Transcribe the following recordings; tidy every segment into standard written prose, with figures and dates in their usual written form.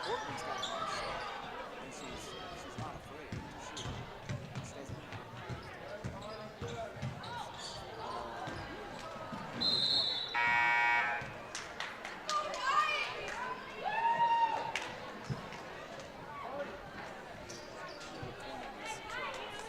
Portland's got a nice shot, and she's not afraid to shoot. She doesn't. Number 20. Number 20 needs to take off.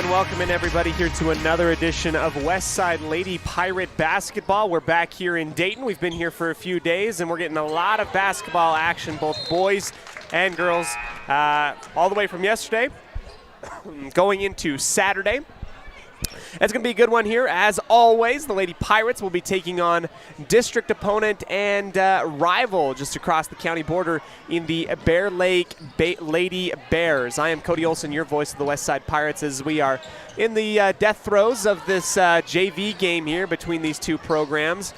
and welcome in everybody here to another edition of Westside Lady Pirate Basketball. We're back here in Dayton. We've been here for a few days, and we're getting a lot of basketball action, both boys and girls, all the way from yesterday going into Saturday. It's going to be a good one here. As always, the Lady Pirates will be taking on district opponent and rival just across the county border in the Bear Lake Lady Bears. I am Cody Olsen, your voice of the Westside Pirates, as we are in the death throes of this JV game here between these two programs.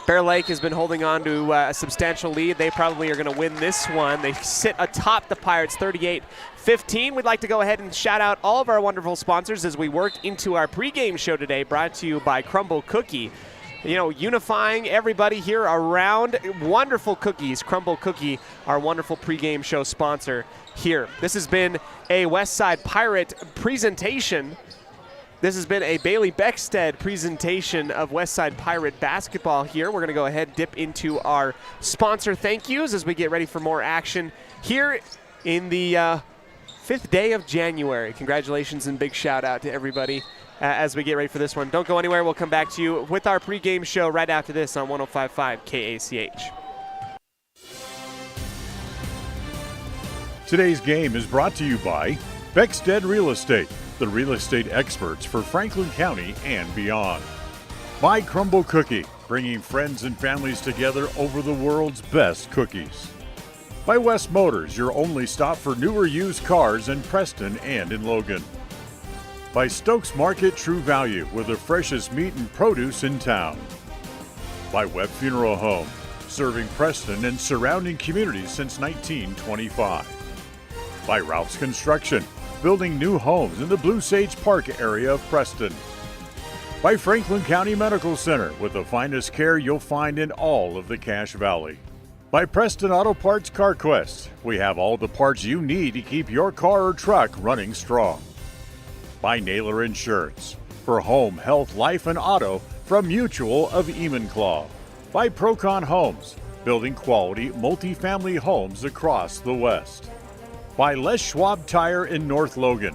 Bear Lake has been holding on to a substantial lead. They probably are going to win this one. They sit atop the Pirates 38-15. We'd like to go ahead and shout out all of our wonderful sponsors as we work into our pregame show today, brought to you by Crumble Cookie. You know, unifying everybody here around wonderful cookies. Crumble Cookie, our wonderful pregame show sponsor here. This has been a Westside Pirate presentation. This has been a Bailey Beckstead presentation of Westside Pirate basketball here. We're going to go ahead and dip into our sponsor thank yous as we get ready for more action here in the fifth day of January. Congratulations and big shout out to everybody as we get ready for this one. Don't go anywhere. We'll come back to you with our pregame show right after this on 105.5 KACH. Today's game is brought to you by Beckstead Real Estate, the real estate experts for Franklin County and beyond. By Crumble Cookie, bringing friends and families together over the world's best cookies. By West Motors, your only stop for newer used cars in Preston and in Logan. By Stokes Market True Value, with the freshest meat and produce in town. By Webb Funeral Home, serving Preston and surrounding communities since 1925. By Ralph's Construction, building new homes in the Blue Sage Park area of Preston. By Franklin County Medical Center, with the finest care you'll find in all of the Cache Valley. By Preston Auto Parts CarQuest, we have all the parts you need to keep your car or truck running strong. By Naylor Insurance, for home, health, life, and auto from Mutual of Enumclaw. By Procon Homes, building quality multifamily homes across the West. By Les Schwab Tire in North Logan.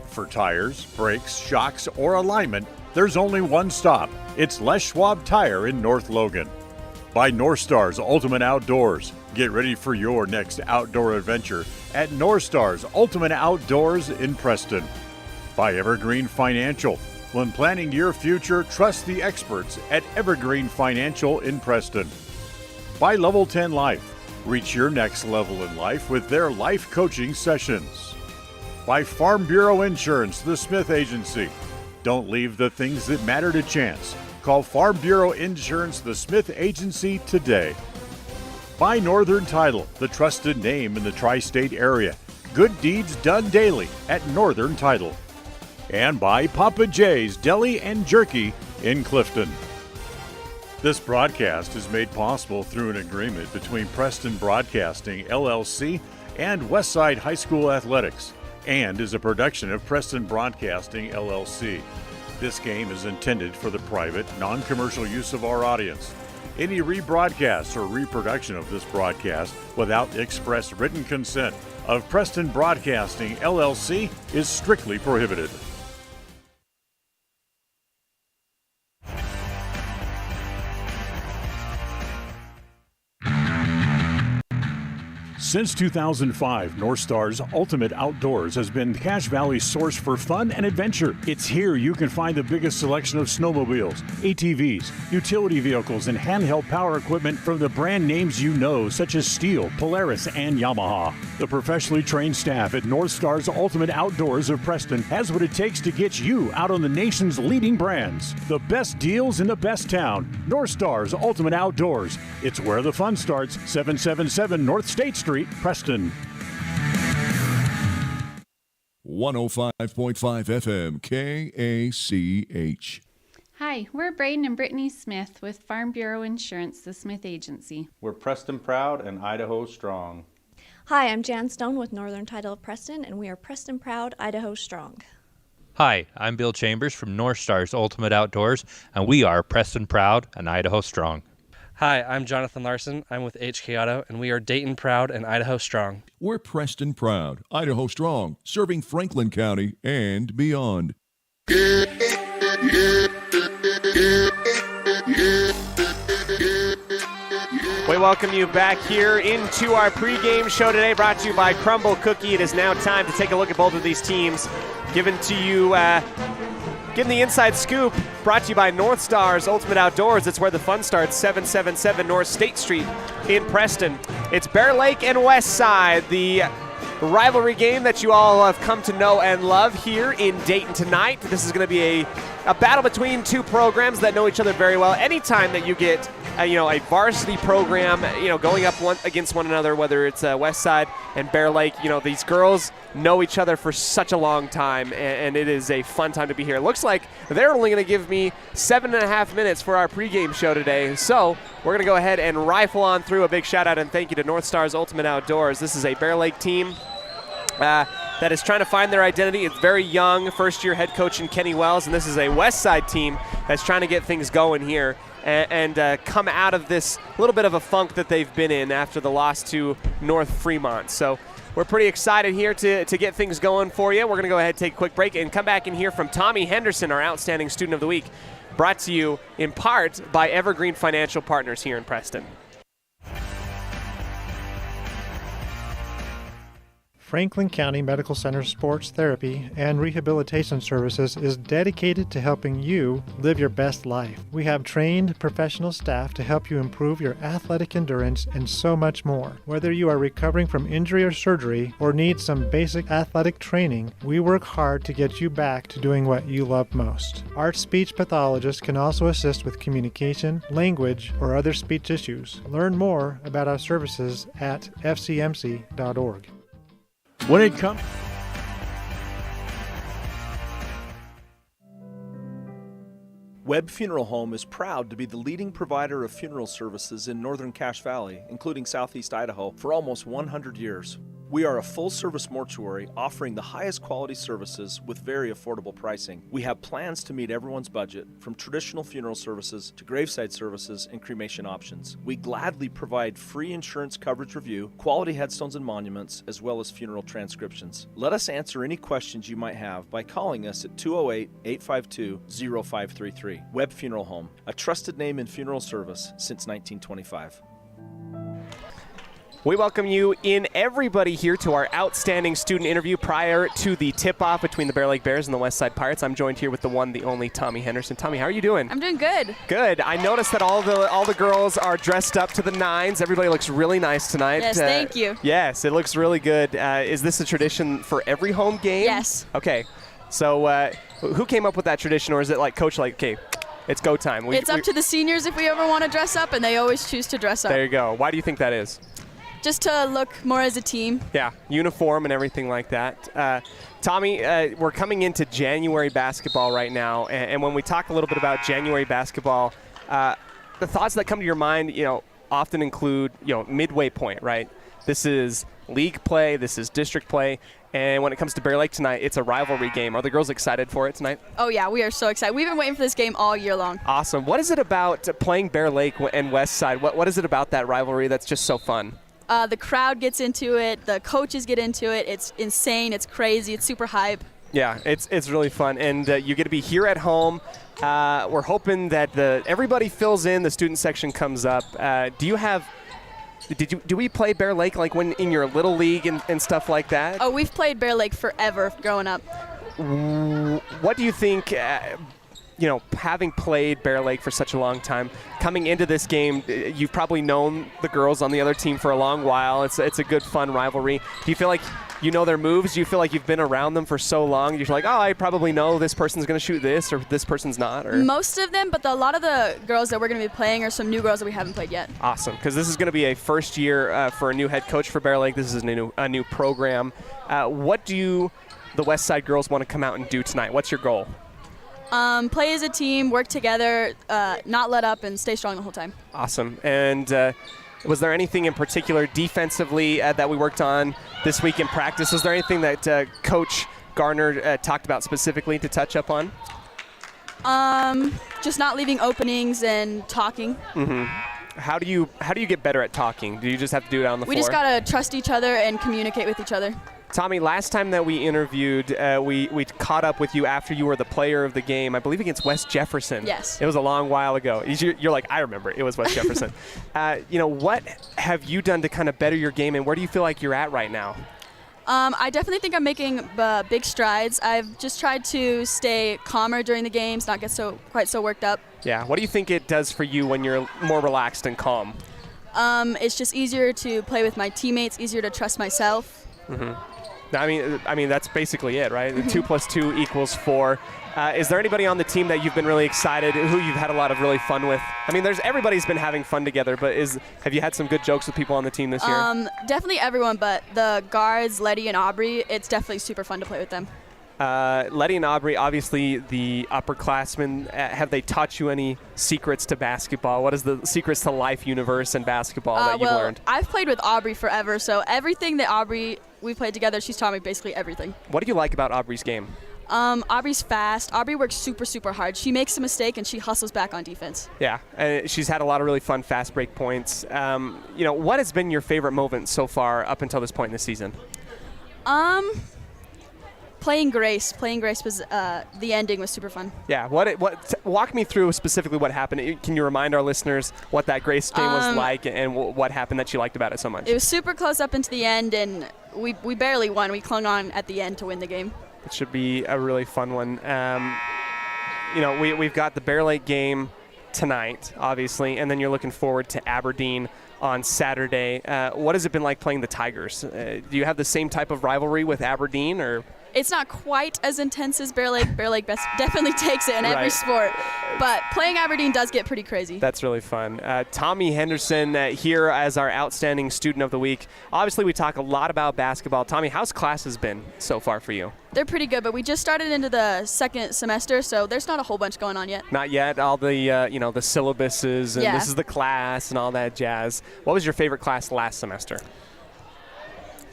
For tires, brakes, shocks, or alignment, there's only one stop. It's Les Schwab Tire in North Logan. By North Stars Ultimate Outdoors. Get ready for your next outdoor adventure at North Stars Ultimate Outdoors in Preston. By Evergreen Financial. When planning your future, trust the experts at Evergreen Financial in Preston. By Level 10 Life. Reach your next level in life with their life coaching sessions. By Farm Bureau Insurance, the Smith Agency. Don't leave the things that matter to chance. Call Farm Bureau Insurance, the Smith Agency today. By Northern Title, the trusted name in the tri-state area. Good deeds done daily at Northern Title. And by Papa J's Deli and Jerky in Clifton. This broadcast is made possible through an agreement between Preston Broadcasting, LLC, and Westside High School Athletics, and is a production of Preston Broadcasting, LLC. This game is intended for the private, non-commercial use of our audience. Any rebroadcast or reproduction of this broadcast without express written consent of Preston Broadcasting, LLC is strictly prohibited. Since 2005, North Stars Ultimate Outdoors has been Cache Valley's source for fun and adventure. It's here you can find the biggest selection of snowmobiles, ATVs, utility vehicles, and handheld power equipment from the brand names you know, such as Steel, Polaris, and Yamaha. The professionally trained staff at North Stars Ultimate Outdoors of Preston has what it takes to get you out on the nation's leading brands. The best deals in the best town. North Stars Ultimate Outdoors. It's where the fun starts. 777 North State Street, Preston. 105.5 FM KACH. Hi, we're Braden and Brittany Smith with Farm Bureau Insurance, the Smith Agency. We're Preston Proud and Idaho Strong. Hi, I'm Jan Stone with Northern Title of Preston, and we are Preston Proud, Idaho Strong. Hi, I'm Bill Chambers from North Stars Ultimate Outdoors, and we are Preston Proud and Idaho Strong. Hi, I'm Jonathan Larson. I'm with HK Auto, and we are Dayton proud and Idaho strong. We're Preston proud, Idaho strong, serving Franklin County and beyond. We welcome you back here into our pregame show today, brought to you by Crumble Cookie. It is now time to take a look at both of these teams. Given to you, getting the inside scoop, brought to you by North Stars Ultimate Outdoors. It's where the fun starts, 777 North State Street in Preston. It's Bear Lake and West Side, the rivalry game that you all have come to know and love here in Dayton tonight. This is going to be a battle between two programs that know each other very well. Anytime that you get a varsity program, going up against one another, whether it's West Side and Bear Lake, these girls know each other for such a long time, and it is a fun time to be here. It looks like they're only going to give me 7.5 minutes for our pregame show today, so we're going to go ahead and rifle on through. A big shout out and thank you to North Stars Ultimate Outdoors. This is a Bear Lake team that is trying to find their identity. It's very young, first-year head coach in Kenny Wells, and this is a West Side team that's trying to get things going here and come out of this little bit of a funk that they've been in after the loss to North Fremont. So we're pretty excited here to get things going for you. We're going to go ahead and take a quick break and come back and hear from Tommy Henderson, our Outstanding Student of the Week, brought to you in part by Evergreen Financial Partners here in Preston. Franklin County Medical Center Sports Therapy and Rehabilitation Services is dedicated to helping you live your best life. We have trained professional staff to help you improve your athletic endurance and so much more. Whether you are recovering from injury or surgery or need some basic athletic training, we work hard to get you back to doing what you love most. Our speech pathologist can also assist with communication, language, or other speech issues. Learn more about our services at fcmc.org. When it comes Webb Funeral Home is proud to be the leading provider of funeral services in northern Cache Valley, including southeast Idaho, for almost 100 years. We are a full-service mortuary offering the highest quality services with very affordable pricing. We have plans to meet everyone's budget, from traditional funeral services to graveside services and cremation options. We gladly provide free insurance coverage review, quality headstones and monuments, as well as funeral transcriptions. Let us answer any questions you might have by calling us at 208-852-0533. Webb Funeral Home, a trusted name in funeral service since 1925. We welcome you in, everybody, here to our outstanding student interview prior to the tip-off between the Bear Lake Bears and the West Side Pirates. I'm joined here with the one, the only Tommy Henderson. Tommy, how are you doing? I'm doing good. Good. I noticed that all the girls are dressed up to the nines. Everybody looks really nice tonight. Yes, thank you. Yes, it looks really good. Is this a tradition for every home game? Yes. Okay. So who came up with that tradition, or is it like Coach, okay, it's go time? It's up to the seniors if we ever want to dress up, and they always choose to dress up. There you go. Why do you think that is? Just to look more as a team. Yeah, uniform and everything like that. Tommy, we're coming into January basketball right now, and when we talk a little bit about January basketball, the thoughts that come to your mind, often include, midway point, right? This is league play, this is district play, and when it comes to Bear Lake tonight, it's a rivalry game. Are the girls excited for it tonight? Oh yeah, we are so excited. We've been waiting for this game all year long. Awesome. What is it about playing Bear Lake and West Side? What is it about that rivalry that's just so fun? The crowd gets into it. The coaches get into it. It's insane. It's crazy. It's super hype. Yeah, it's really fun, and you get to be here at home. We're hoping that everybody fills in. The student section comes up. Do we play Bear Lake like when in your little league and stuff like that? Oh, we've played Bear Lake forever growing up. What do you think? Having played Bear Lake for such a long time, coming into this game, you've probably known the girls on the other team for a long while. It's a good, fun rivalry. Do you feel like you know their moves? Do you feel like you've been around them for so long? You're like, I probably know this person's going to shoot this or this person's not? Or most of them, but a lot of the girls that we're going to be playing are some new girls that we haven't played yet. Awesome, because this is going to be a first year for a new head coach for Bear Lake. This is a new program. What do the West Side girls want to come out and do tonight? What's your goal? Play as a team, work together, not let up, and stay strong the whole time. Awesome. And was there anything in particular defensively that we worked on this week in practice? Was there anything that Coach Garner talked about specifically to touch up on? Just not leaving openings and talking. Mm-hmm. How do you get better at talking? Do you just have to do it on the floor? We just got to trust each other and communicate with each other. Tommy, last time that we interviewed, we caught up with you after you were the player of the game, I believe against West Jefferson. Yes. It was a long while ago. You're like, I remember. It was West Jefferson. What have you done to kind of better your game, and where do you feel like you're at right now? I definitely think I'm making big strides. I've just tried to stay calmer during the games, not get quite so worked up. Yeah. What do you think it does for you when you're more relaxed and calm? It's just easier to play with my teammates, easier to trust myself. Mm-hmm. I mean that's basically it, right? 2 + 2 = 4. Is there anybody on the team that you've been really excited, who you've had a lot of really fun with? I mean, everybody's been having fun together, but have you had some good jokes with people on the team this year? Definitely everyone, but the guards, Letty and Aubrey, it's definitely super fun to play with them. Letty and Aubrey, obviously the upperclassmen, have they taught you any secrets to basketball? What is the secrets to life, universe, and basketball that you've learned? I've played with Aubrey forever, so everything that we played together, she's taught me basically everything. What do you like about Aubrey's game? Aubrey's fast. Aubrey works super, super hard. She makes a mistake and she hustles back on defense. Yeah, she's had a lot of really fun fast break points. What has been your favorite moment so far up until this point in the season? Playing Grace. Playing Grace was the ending was super fun. Yeah. Walk me through specifically what happened. Can you remind our listeners what that Grace game was like and what happened that you liked about it so much? It was super close up into the end, and we barely won. We clung on at the end to win the game. It should be a really fun one. We've got the Bear Lake game tonight, obviously, and then you're looking forward to Aberdeen on Saturday. What has it been like playing the Tigers? Do you have the same type of rivalry with Aberdeen, or? It's not quite as intense as Bear Lake. Bear Lake definitely takes it in every sport. But playing Aberdeen does get pretty crazy. That's really fun. Tommy Henderson here as our Outstanding Student of the Week. Obviously, we talk a lot about basketball. Tommy, how's classes been so far for you? They're pretty good, but we just started into the second semester, so there's not a whole bunch going on yet. Not yet. All the, the syllabuses, and this is the class and all that jazz. What was your favorite class last semester?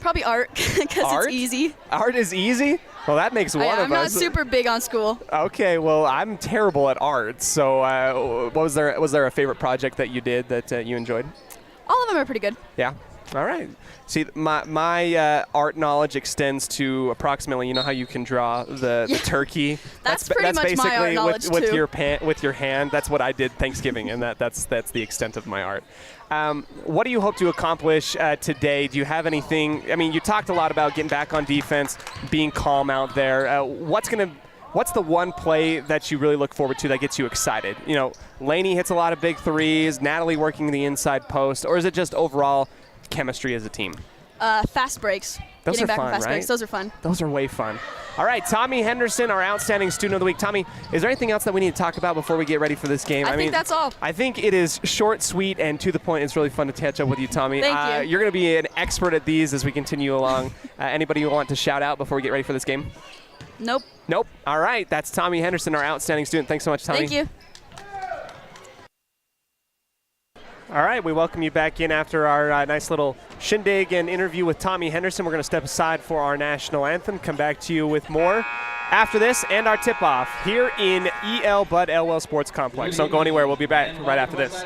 Probably art, because it's easy. Art is easy? Well, that makes one of us. I'm not super big on school. Okay, well, I'm terrible at art. So was there a favorite project that you did that you enjoyed? All of them are pretty good. Yeah? All right. See, my art knowledge extends to approximately, how you can draw the turkey. That's pretty much basically my art knowledge with too. with your hand. That's what I did Thanksgiving, and that's the extent of my art. What do you hope to accomplish today? Do you have anything? I mean, you talked a lot about getting back on defense, being calm out there. What's the one play that you really look forward to that gets you excited? Lainey hits a lot of big threes, Natalie working the inside post, or is it just overall chemistry as a team? Fast breaks. Those Getting are back fun, on fast right? breaks. Those are fun. Those are way fun. All right, Tommy Henderson, our Outstanding Student of the Week. Tommy, is there anything else that we need to talk about before we get ready for this game? I think that's all. I think it is short, sweet, and to the point. It's really fun to catch up with you, Tommy. Thank you. You're going to be an expert at these as we continue along. Anybody you want to shout out before we get ready for this game? Nope. All right, that's Tommy Henderson, our Outstanding Student. Thanks so much, Tommy. Thank you. All right, we welcome you back in after our nice little shindig and interview with Tommy Henderson. We're going to step aside for our national anthem, come back to you with more after this and our tip-off here in E.L. Bud Elwell Sports Complex. Don't go anywhere. We'll be back right after this.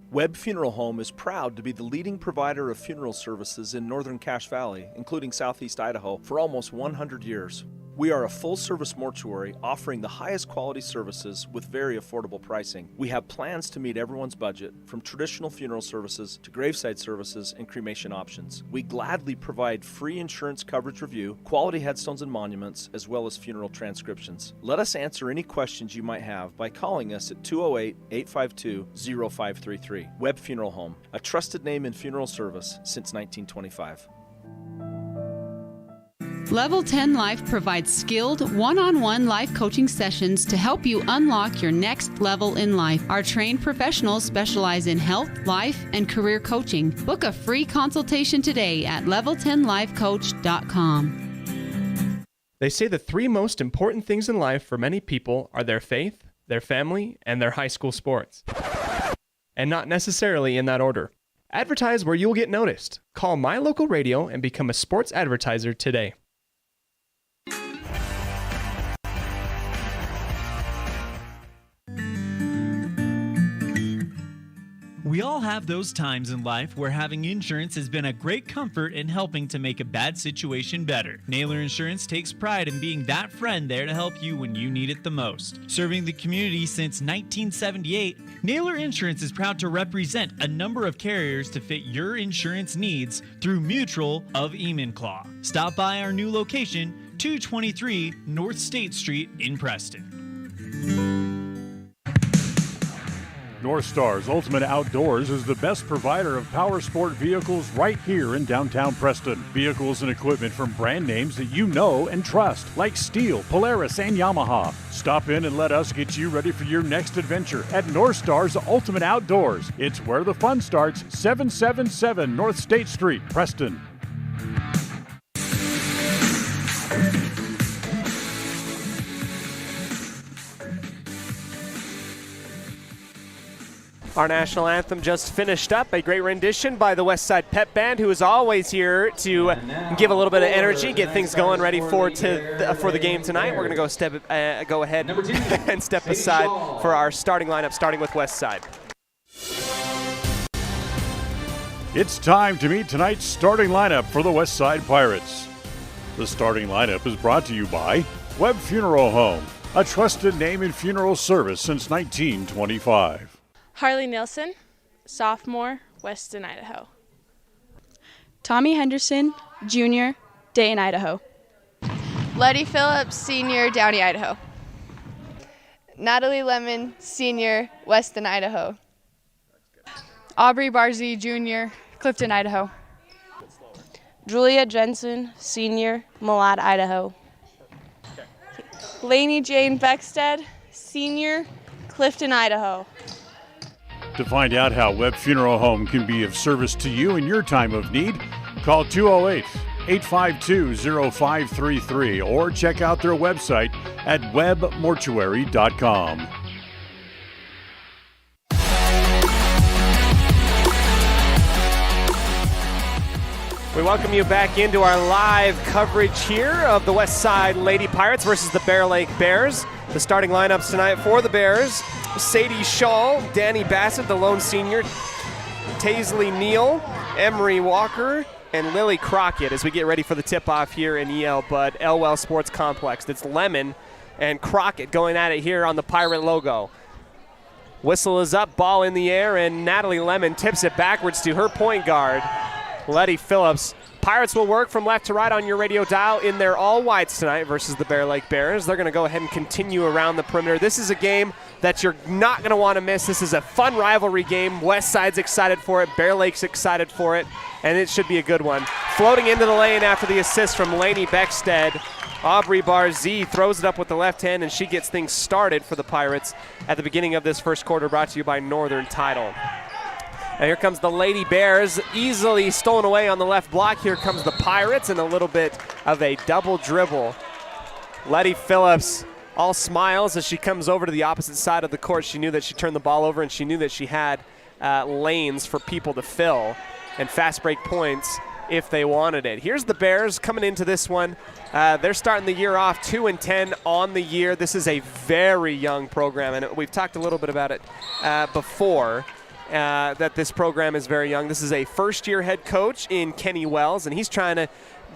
Webb Funeral Home is proud to be the leading provider of funeral services in northern Cache Valley, including southeast Idaho, for almost 100 years. We are a full-service mortuary offering the highest quality services with very affordable pricing. We have plans to meet everyone's budget, from traditional funeral services to graveside services and cremation options. We gladly provide free insurance coverage review, quality headstones and monuments, as well as funeral transcriptions. Let us answer any questions you might have by calling us at 208-852-0533. Webb Funeral Home, a trusted name in funeral service since 1925. Level 10 Life provides skilled, one-on-one life coaching sessions to help you unlock your next level in life. Our trained professionals specialize in health, life, and career coaching. Book a free consultation today at level10lifecoach.com. They say the three most important things in life for many people are their faith, their family, and their high school sports. And not necessarily in that order. Advertise where you will get noticed. Call My Local Radio and become a sports advertiser today. We all have those times in life where having insurance has been a great comfort in helping to make a bad situation better. Naylor Insurance takes pride in being that friend there to help you when you need it the most. Serving the community since 1978, Naylor Insurance is proud to represent a number of carriers to fit your insurance needs through Mutual of Enumclaw. Stop by our new location, 223 North State Street in Preston. North Star's Ultimate Outdoors is the best provider of power sport vehicles right here in downtown Preston. Vehicles and equipment from brand names that you know and trust, like Steel, Polaris, and Yamaha. Stop in and let us get you ready for your next adventure at North Star's Ultimate Outdoors. It's where the fun starts, 777 North State Street, Preston. Our national anthem just finished up. A great rendition by the West Side Pep Band, who is always here to give a little bit of energy, get things going ready for the game tonight. We're going to go ahead and step aside for our starting lineup, starting with West Side. It's time to meet tonight's starting lineup for the West Side Pirates. The starting lineup is brought to you by Webb Funeral Home, a trusted name in funeral service since 1925. Harley Nilsson, sophomore, Weston, Idaho. Tommy Henderson, junior, Dayton, Idaho. Letty Phillips, senior, Downey, Idaho. Natalie Lemon, senior, Weston, Idaho. Aubrey Barzee, junior, Clifton, Idaho. Julia Jensen, senior, Malad, Idaho. Lainey Jane Beckstead, senior, Clifton, Idaho. To find out how Webb Funeral Home can be of service to you in your time of need, call 208-852-0533 or check out their website at webbmortuary.com. We welcome you back into our live coverage here of the West Side Lady Pirates versus the Bear Lake Bears. The starting lineups tonight for the Bears: Sadie Shaw, Danny Bassett, the lone senior, Taisley Neal, Emery Walker, and Lily Crockett as we get ready for the tip-off here in EL Bud Elwell Sports Complex. It's Lemon and Crockett going at it here on the Pirate logo. Whistle is up, ball in the air, and Natalie Lemon tips it backwards to her point guard, Letty Phillips. Pirates will work from left to right on your radio dial in their all-whites tonight versus the Bear Lake Bears. They're going to go ahead and continue around the perimeter. This is a game that you're not going to want to miss. This is a fun rivalry game. West Side's excited for it. Bear Lake's excited for it, and it should be a good one. Floating into the lane after the assist from Lainey Beckstead. Aubrey Barzee throws it up with the left hand, and she gets things started for the Pirates at the beginning of this first quarter, brought to you by Northern Title. And here comes the Lady Bears, easily stolen away on the left block. Here comes the Pirates, and a little bit of a double dribble. Letty Phillips all smiles as she comes over to the opposite side of the court. She knew that she turned the ball over, and she knew that she had lanes for people to fill and fast break points if they wanted it. Here's the Bears coming into this one. They're starting the year off 2-10 on the year. This is a very young program, and we've talked a little bit about it before. That this program is very young. This is a first-year head coach in Kenny Wells, and he's trying to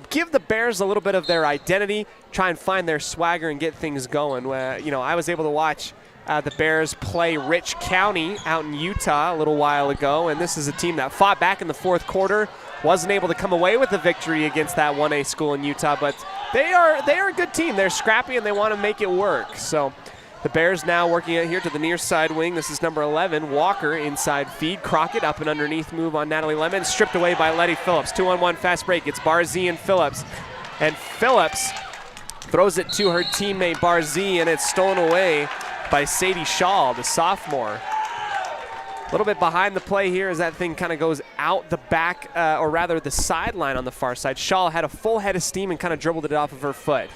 give the Bears a little bit of their identity, try and find their swagger and get things going. I was able to watch the Bears play Rich County out in Utah a little while ago, and this is a team that fought back in the fourth quarter, wasn't able to come away with a victory against that 1A school in Utah, but they are a good team. They're scrappy, and they want to make it work. So the Bears now working out here to the near side wing. This is number 11, Walker, inside feed. Crockett up and underneath move on Natalie Lemon. Stripped away by Letty Phillips. 2-on-1 fast break. It's Barzee and Phillips. And Phillips throws it to her teammate Barzee, and it's stolen away by Sadie Shaw, the sophomore. A little bit behind the play here as that thing kind of goes out the back, or rather the sideline on the far side. Shaw had a full head of steam and kind of dribbled it off of her foot.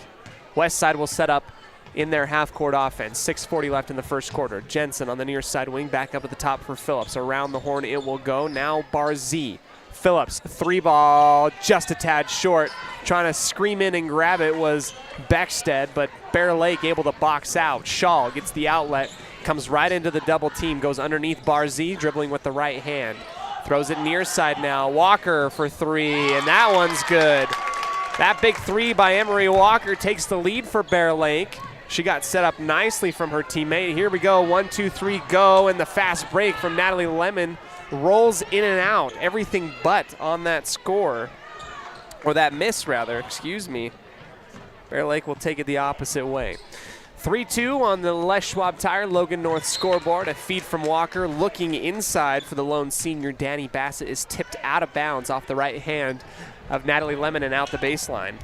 West Side will set up in their half-court offense. 6:40 left in the first quarter. Jensen on the near side wing, back up at the top for Phillips. Around the horn it will go. Now Barzee. Phillips, three ball, just a tad short. Trying to scream in and grab it was Beckstead, but Bear Lake able to box out. Shaw gets the outlet Comes right into the double team, goes underneath Barzee, dribbling with the right hand. Throws it near side now. Walker for three, and that one's good. That big three by Emery Walker takes the lead for Bear Lake. She got set up nicely from her teammate. Here we go, 1, 2, 3, go, and the fast break from Natalie Lemon rolls in and out. Everything but on that score, or that miss rather, excuse me. Bear Lake will take it the opposite way. 3-2 on the Les Schwab Tire Logan North scoreboard. A feed from Walker looking inside for the lone senior. Danny Bassett is tipped out of bounds off the right hand of Natalie Lemon and out the baseline.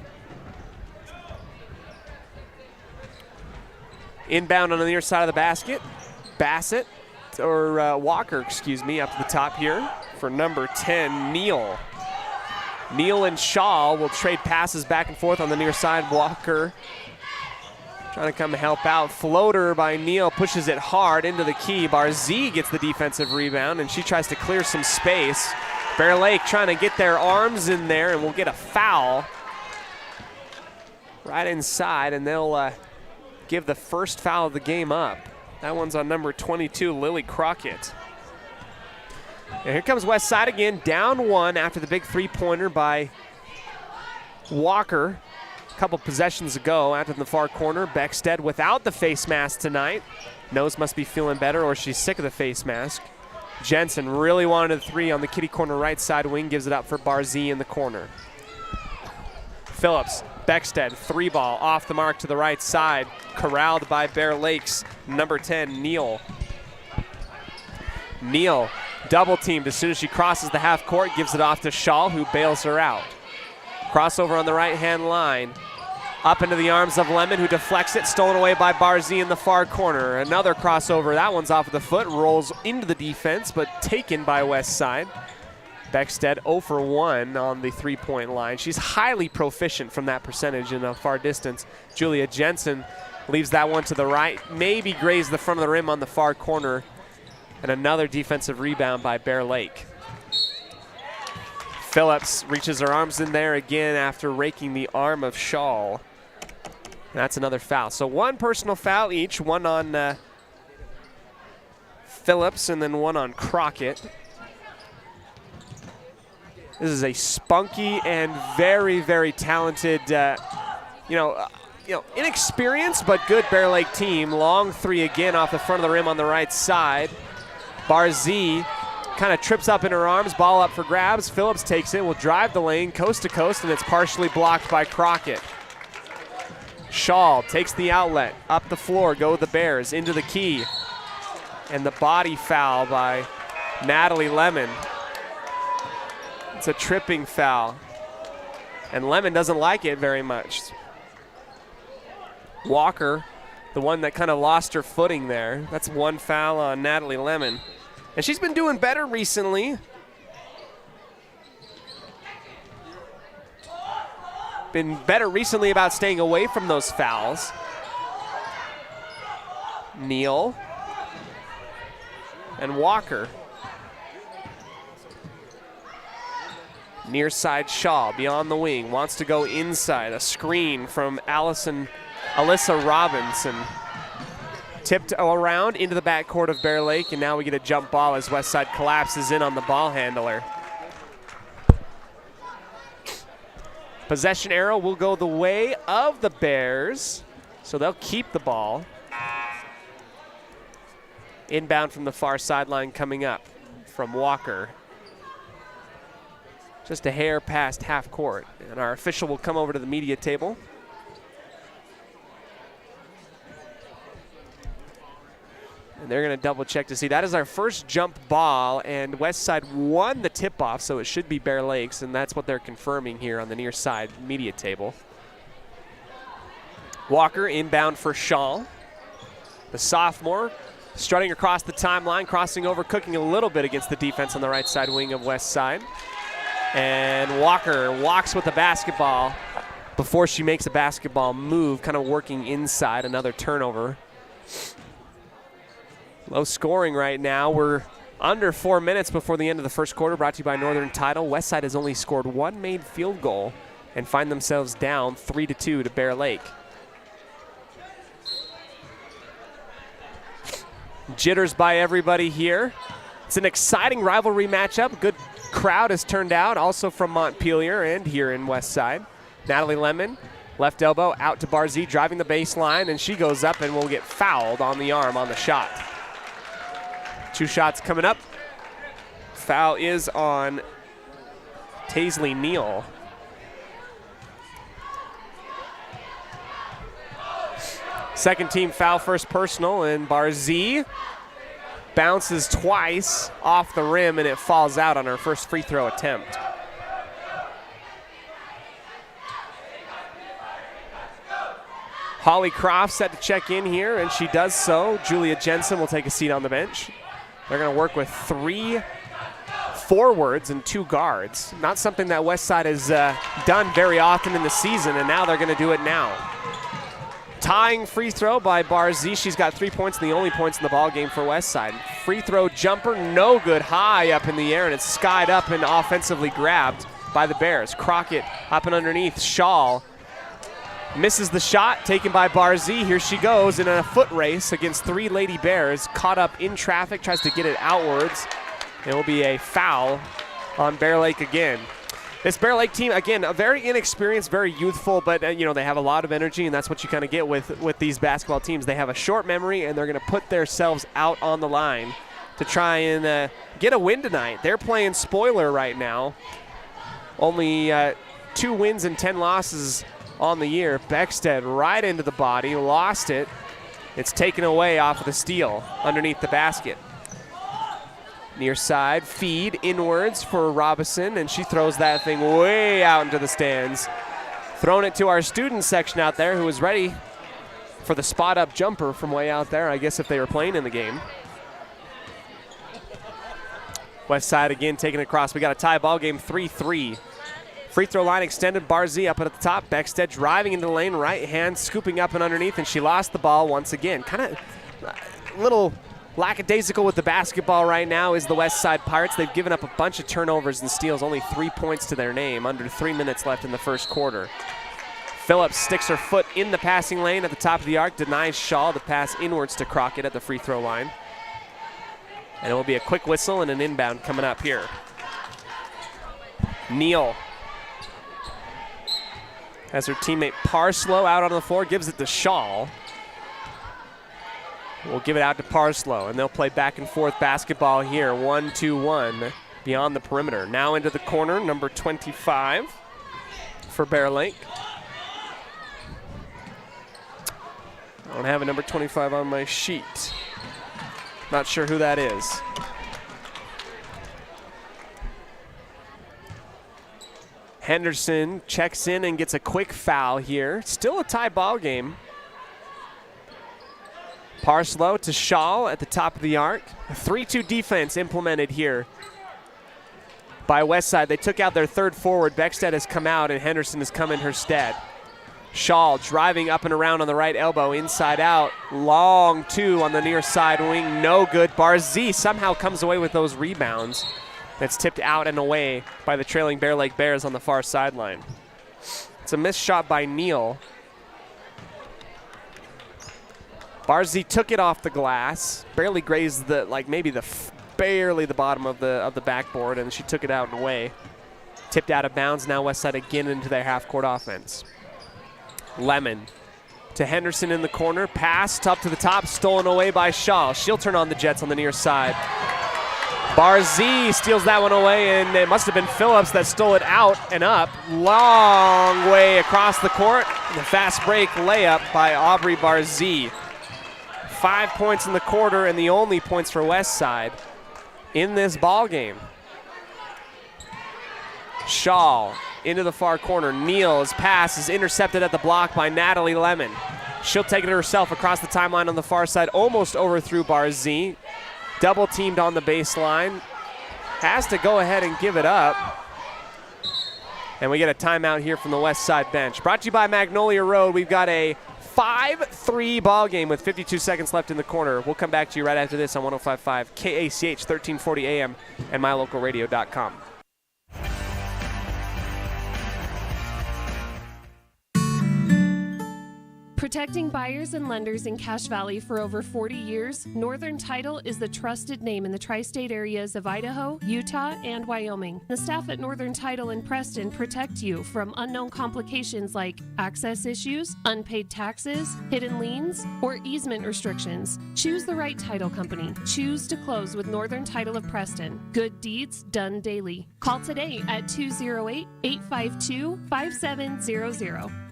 Inbound on the near side of the basket. Bassett, or Walker, excuse me, up to the top here for number 10, Neal. Neal and Shaw will trade passes back and forth on the near side. Walker trying to come help out. Floater by Neal, pushes it hard into the key. Barzee gets the defensive rebound, and she tries to clear some space. Bear Lake trying to get their arms in there, and we'll get a foul right inside, and they'll give the first foul of the game up. That one's on number 22, Lily Crockett. And here comes West Side again, down one after the big three-pointer by Walker a couple possessions ago out in the far corner. Beckstead without the face mask tonight. Nose must be feeling better, or she's sick of the face mask. Jensen really wanted a three on the kitty corner right side wing, gives it up for Barzee in the corner. Phillips, Beckstead, three ball off the mark to the right side, corralled by Bear Lakes, number 10, Neal. Neal double teamed as soon as she crosses the half court, gives it off to Shaw, who bails her out. Crossover on the right-hand line, up into the arms of Lemon, who deflects it, stolen away by Barzee in the far corner. Another crossover, that one's off of the foot, rolls into the defense, but taken by West Side. Beckstead 0 for 1 on the three-point line. She's highly proficient from that percentage in a far distance. Julia Jensen leaves that one to the right, maybe grazed the front of the rim on the far corner. And another defensive rebound by Bear Lake. Phillips reaches her arms in there again after raking the arm of Shaw. That's another foul. So one personal foul each, one on Phillips and then one on Crockett. This is a spunky and very, very talented, inexperienced but good Bear Lake team. Long three again off the front of the rim on the right side. Barzee kind of trips up in her arms, ball up for grabs. Phillips takes it, will drive the lane coast to coast, and it's partially blocked by Crockett. Shaw takes the outlet, up the floor, go the Bears, into the key. And the body foul by Natalie Lemon. It's a tripping foul. And Lemon doesn't like it very much. Walker, the one that kind of lost her footing there. That's one foul on Natalie Lemon. And she's been doing better recently. Been better recently about staying away from those fouls. Neal and Walker. Near side Shaw, beyond the wing, wants to go inside. A screen from Alyssa Robinson. Tipped around into the backcourt of Bear Lake, and now we get a jump ball as Westside collapses in on the ball handler. Possession arrow will go the way of the Bears, so they'll keep the ball. Inbound from the far sideline coming up from Walker. Just a hair past half court, and our official will come over to the media table. And they're going to double check to see. That is our first jump ball, and Westside won the tip-off, so it should be Bear Lakes, and that's what they're confirming here on the near side media table. Walker inbound for Shaw. The sophomore strutting across the timeline, crossing over, cooking a little bit against the defense on the right side wing of Westside. And Walker walks with the basketball before she makes a basketball move, kind of working inside, another turnover. Low scoring right now. We're under 4 minutes before the end of the first quarter, brought to you by Northern Title. Westside has only scored one made field goal and find themselves down 3-2 to Bear Lake. Jitters by everybody here. It's an exciting rivalry matchup. Good crowd has turned out, also from Montpelier and here in West Side. Natalie Lemon, left elbow out to Barzee, driving the baseline, and she goes up and will get fouled on the arm on the shot. 2 shots coming up. Foul is on Taisley Neal. Second team foul, first personal, and Barzee bounces twice off the rim and it falls out on her first free throw attempt. Holly Croft set to check in here, and she does so. Julia Jensen will take a seat on the bench. They're going to work with 3 forwards and 2 guards. Not something that Westside has done very often in the season, and now they're going to do it now. Tying free throw by Barzee. She's got 3 points and the only points in the ball game for Westside. Free throw jumper, no good, high up in the air, and it's skied up and offensively grabbed by the Bears. Crockett up and underneath. Shaw misses the shot, taken by Barzee. Here she goes in a foot race against 3 Lady Bears. Caught up in traffic, tries to get it outwards. It will be a foul on Bear Lake again. This Bear Lake team, again, very inexperienced, very youthful, but they have a lot of energy, and that's what you kind of get with these basketball teams. They have a short memory, and they're going to put themselves out on the line to try and get a win tonight. They're playing spoiler right now. Only 2 wins and 10 losses on the year. Beckstead right into the body, lost it. It's taken away off of the steal underneath the basket. Near side, feed inwards for Robinson, and she throws that thing way out into the stands. Throwing it to our student section out there, who is ready for the spot-up jumper from way out there, I guess if they were playing in the game. West Side again taking it across. We got a tie ball game, 3-3. Free throw line extended, Barzee up at the top. Beckstead driving into the lane, right hand, scooping up and underneath, and she lost the ball once again. Kind of a little lackadaisical with the basketball right now is the West Side Pirates. They've given up a bunch of turnovers and steals, only 3 points to their name, under 3 minutes left in the first quarter. Phillips sticks her foot in the passing lane at the top of the arc, denies Shaw the pass inwards to Crockett at the free throw line. And it will be a quick whistle and an inbound coming up here. Neal has her teammate Parslow out on the floor, gives it to Shaw. We'll give it out to Parslow, and they'll play back and forth basketball here, 1-2-1 beyond the perimeter. Now into the corner, number 25 for Bear Lake. I don't have a number 25 on my sheet. Not sure who that is. Henderson checks in and gets a quick foul here. Still a tie ball game. Parslow to Shaw at the top of the arc. A 3-2 defense implemented here by Westside. They took out their third forward. Beckstead has come out, and Henderson has come in her stead. Shaw driving up and around on the right elbow, inside out. Long 2 on the near side wing, no good. Barzee somehow comes away with those rebounds. That's tipped out and away by the trailing Bear Lake Bears on the far sideline. It's a missed shot by Neal. Barzee took it off the glass, barely grazed the, barely the bottom of the backboard, and she took it out and away. Tipped out of bounds, now Westside again into their half-court offense. Lemon to Henderson in the corner, pass up to the top, stolen away by Shaw. She'll turn on the Jets on the near side. Barzee steals that one away, and it must have been Phillips that stole it out and up. Long way across the court. The fast break layup by Aubrey Barzee. 5 points in the quarter, and the only points for Westside in this ball game. Shaw into the far corner. Neal's pass is intercepted at the block by Natalie Lemon. She'll take it herself across the timeline on the far side, almost overthrew Barzee. Double teamed on the baseline. Has to go ahead and give it up. And we get a timeout here from the West Side bench. Brought to you by Magnolia Road. We've got a 5-3 ball game with 52 seconds left in the corner. We'll come back to you right after this on 105.5 KACH 1340 AM and mylocalradio.com. Protecting buyers and lenders in Cache Valley for over 40 years, Northern Title is the trusted name in the tri-state areas of Idaho, Utah, and Wyoming. The staff at Northern Title in Preston protect you from unknown complications like access issues, unpaid taxes, hidden liens, or easement restrictions. Choose the right title company. Choose to close with Northern Title of Preston. Good deeds done daily. Call today at 208-852-5700.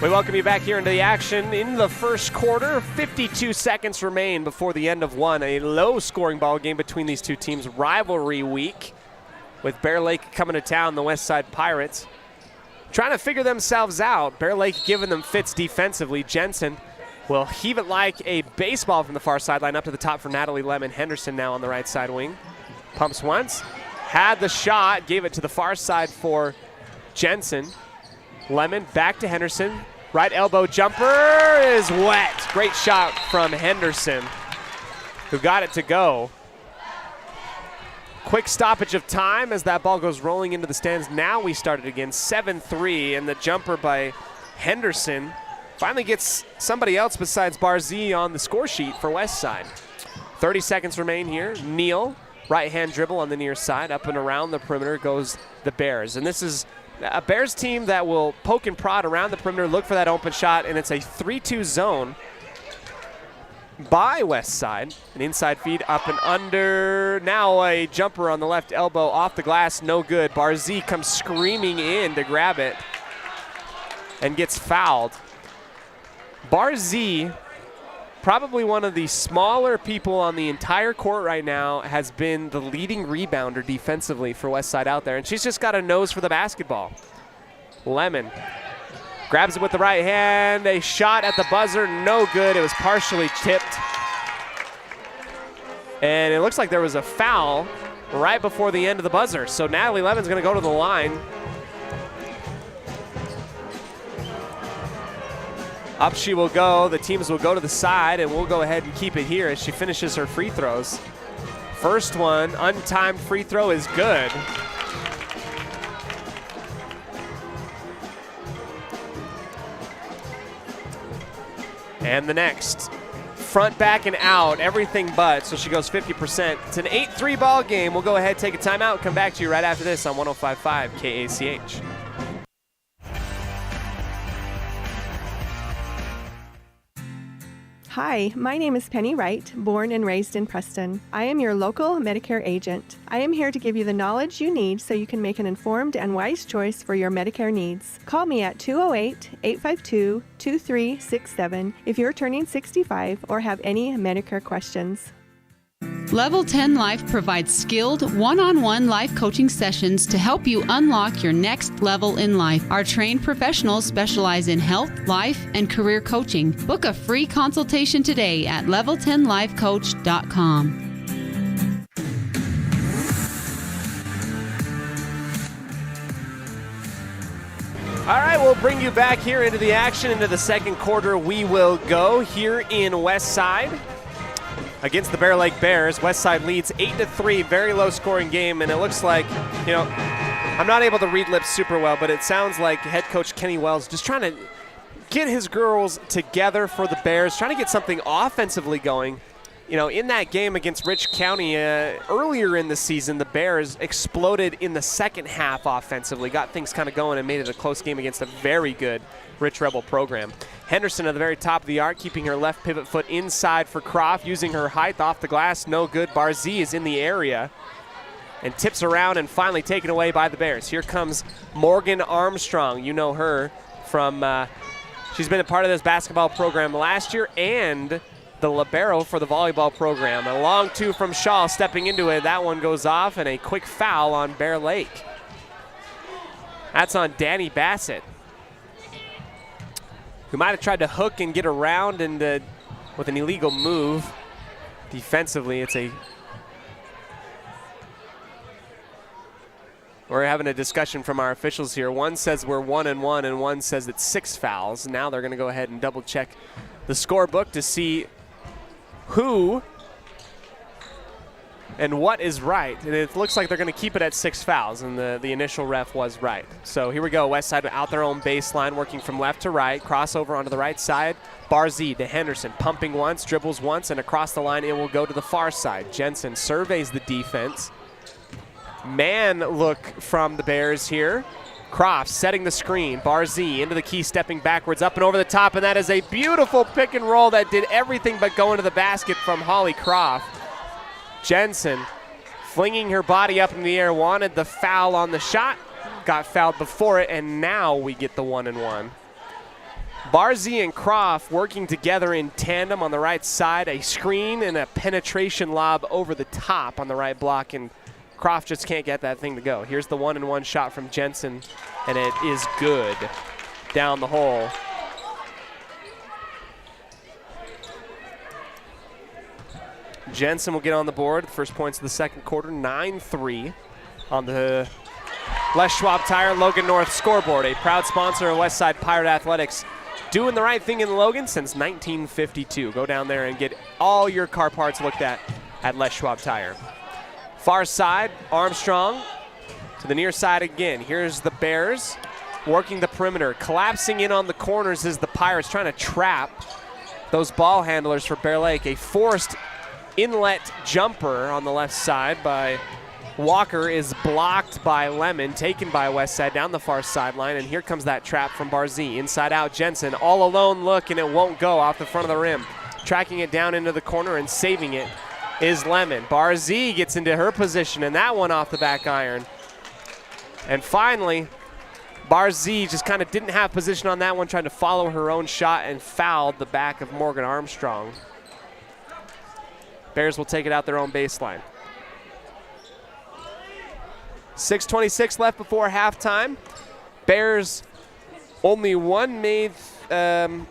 We welcome you back here into the action in the first quarter. 52 seconds remain before the end of one. A low-scoring ball game between these two teams. Rivalry week with Bear Lake coming to town, the West Side Pirates. Trying to figure themselves out. Bear Lake giving them fits defensively. Jensen will heave it like a baseball from the far sideline up to the top for Natalie Lemon. Henderson now on the right side wing. Pumps once. Had the shot. Gave it to the far side for Jensen. Lemon back to Henderson. Right elbow jumper is wet. Great shot from Henderson, who got it to go. Quick stoppage of time as that ball goes rolling into the stands. Now we start it again, 7-3, and the jumper by Henderson finally gets somebody else besides Barzee on the score sheet for West Side. 30 seconds remain here. Neal, right-hand dribble on the near side. Up and around the perimeter goes the Bears. And this is a Bears team that will poke and prod around the perimeter, look for that open shot, and it's a 3-2 zone by West Side. An inside feed up and under. Now a jumper on the left elbow off the glass, no good. Barzee comes screaming in to grab it and gets fouled. Barzee, probably one of the smaller people on the entire court right now, has been the leading rebounder defensively for West Side out there, and she's just got a nose for the basketball. Lemon grabs it with the right hand. A shot at the buzzer, no good. It was partially tipped. And it looks like there was a foul right before the end of the buzzer. So Natalie Lemon's going to go to the line. Up she will go. The teams will go to the side, and we'll go ahead and keep it here as she finishes her free throws. First one, untimed free throw is good. And the next, front, back, and out, everything but, so she goes 50%. It's an 8-3 ball game. We'll go ahead, take a timeout, come back to you right after this on 105.5 KACH. Hi, my name is Penny Wright, born and raised in Preston. I am your local Medicare agent. I am here to give you the knowledge you need so you can make an informed and wise choice for your Medicare needs. Call me at 208-852-2367 if you're turning 65 or have any Medicare questions. Level 10 Life provides skilled one-on-one life coaching sessions to help you unlock your next level in life. Our trained professionals specialize in health, life, and career coaching. Book a free consultation today at level10lifecoach.com. All right, we'll bring you back here into the action. Into the second quarter we will go here in West Side against the Bear Lake Bears. West Side leads 8-3, very low scoring game, and it looks like, you know, I'm not able to read lips super well, but it sounds like head coach Kenny Wells just trying to get his girls together for the Bears, trying to get something offensively going. You know, in that game against Rich County earlier in the season, the Bears exploded in the second half offensively, got things kind of going and made it a close game against a very good Rich Rebel program. Henderson at the very top of the arc, keeping her left pivot foot inside for Croft, using her height off the glass, no good. Barzee is in the area and tips around and finally taken away by the Bears. Here comes Morgan Armstrong. You know her from, she's been a part of this basketball program last year and the libero for the volleyball program. A long two from Shaw, stepping into it. That one goes off, and a quick foul on Bear Lake. That's on Danny Bassett, who might have tried to hook and get around and with an illegal move. Defensively, it's a... We're having a discussion from our officials here. One says we're 1-1, and one says it's 6 fouls. Now they're going to go ahead and double check the scorebook to see who and what is right. And it looks like they're going to keep it at 6 fouls, and the initial ref was right. So here we go. Westside out their own baseline, working from left to right. Crossover onto the right side. Barzee to Henderson, pumping once, dribbles once, and across the line it will go to the far side. Jensen surveys the defense. Man look from the Bears here. Croft setting the screen. Barzee into the key, stepping backwards, up and over the top, and that is a beautiful pick and roll that did everything but go into the basket from Holly Croft. Jensen flinging her body up in the air, wanted the foul on the shot, got fouled before it, and now we get the 1-and-1. Barzee and Croft working together in tandem on the right side, a screen and a penetration lob over the top on the right block, and Croft just can't get that thing to go. Here's the 1-and-1 shot from Jensen, and it is good down the hole. Jensen will get on the board. First points of the second quarter, 9-3 on the Les Schwab Tire Logan North scoreboard. A proud sponsor of Westside Pirate Athletics, doing the right thing in Logan since 1952. Go down there and get all your car parts looked at Les Schwab Tire. Far side, Armstrong to the near side again. Here's the Bears working the perimeter. Collapsing in on the corners is the Pirates, trying to trap those ball handlers for Bear Lake. A forced inlet jumper on the left side by Walker is blocked by Lemon, taken by Westside down the far sideline, and here comes that trap from Barzee. Inside out, Jensen, all alone look, and it won't go off the front of the rim. Tracking it down into the corner and saving it is Lemon. Barzee gets into her position, and that one off the back iron. And finally, Barzee just kind of didn't have position on that one, trying to follow her own shot and fouled the back of Morgan Armstrong. Bears will take it out their own baseline. 6:26 left before halftime. Bears only one made. I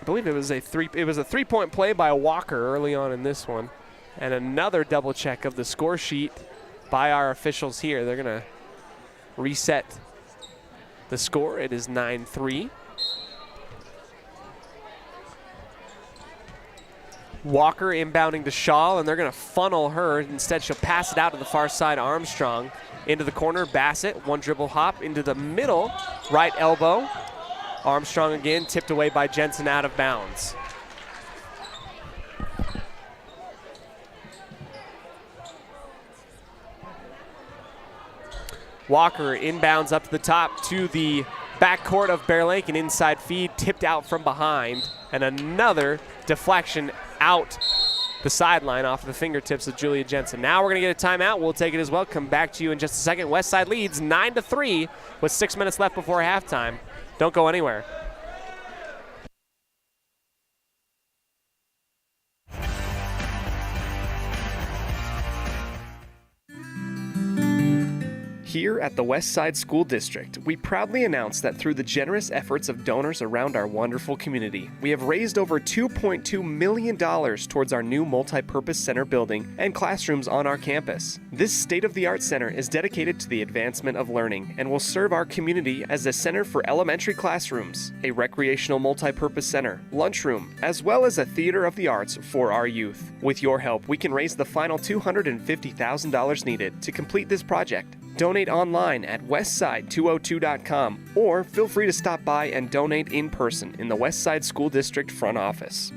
believe it was a three-point play by Walker early on in this one, and another double check of the score sheet by our officials here. They're gonna reset the score. It is 9-3. Walker inbounding to Shaw, and they're going to funnel her. Instead, she'll pass it out to the far side. Armstrong into the corner. Bassett, one dribble hop into the middle. Right elbow. Armstrong again, tipped away by Jensen, out of bounds. Walker inbounds up to the top to the backcourt of Bear Lake. An inside feed tipped out from behind. And another deflection out the sideline off the fingertips of Julia Jensen. Now we're going to get a timeout. We'll take it as well. Come back to you in just a second. Westside leads 9-3 with 6 minutes left before halftime. Don't go anywhere. Here at the Westside School District, we proudly announce that through the generous efforts of donors around our wonderful community, we have raised over $2.2 million towards our new multi-purpose center building and classrooms on our campus. This state-of-the-art center is dedicated to the advancement of learning and will serve our community as a center for elementary classrooms, a recreational multi-purpose center, lunchroom, as well as a theater of the arts for our youth. With your help, we can raise the final $250,000 needed to complete this project. Donate online at westside202.com or feel free to stop by and donate in person in the Westside School District front office.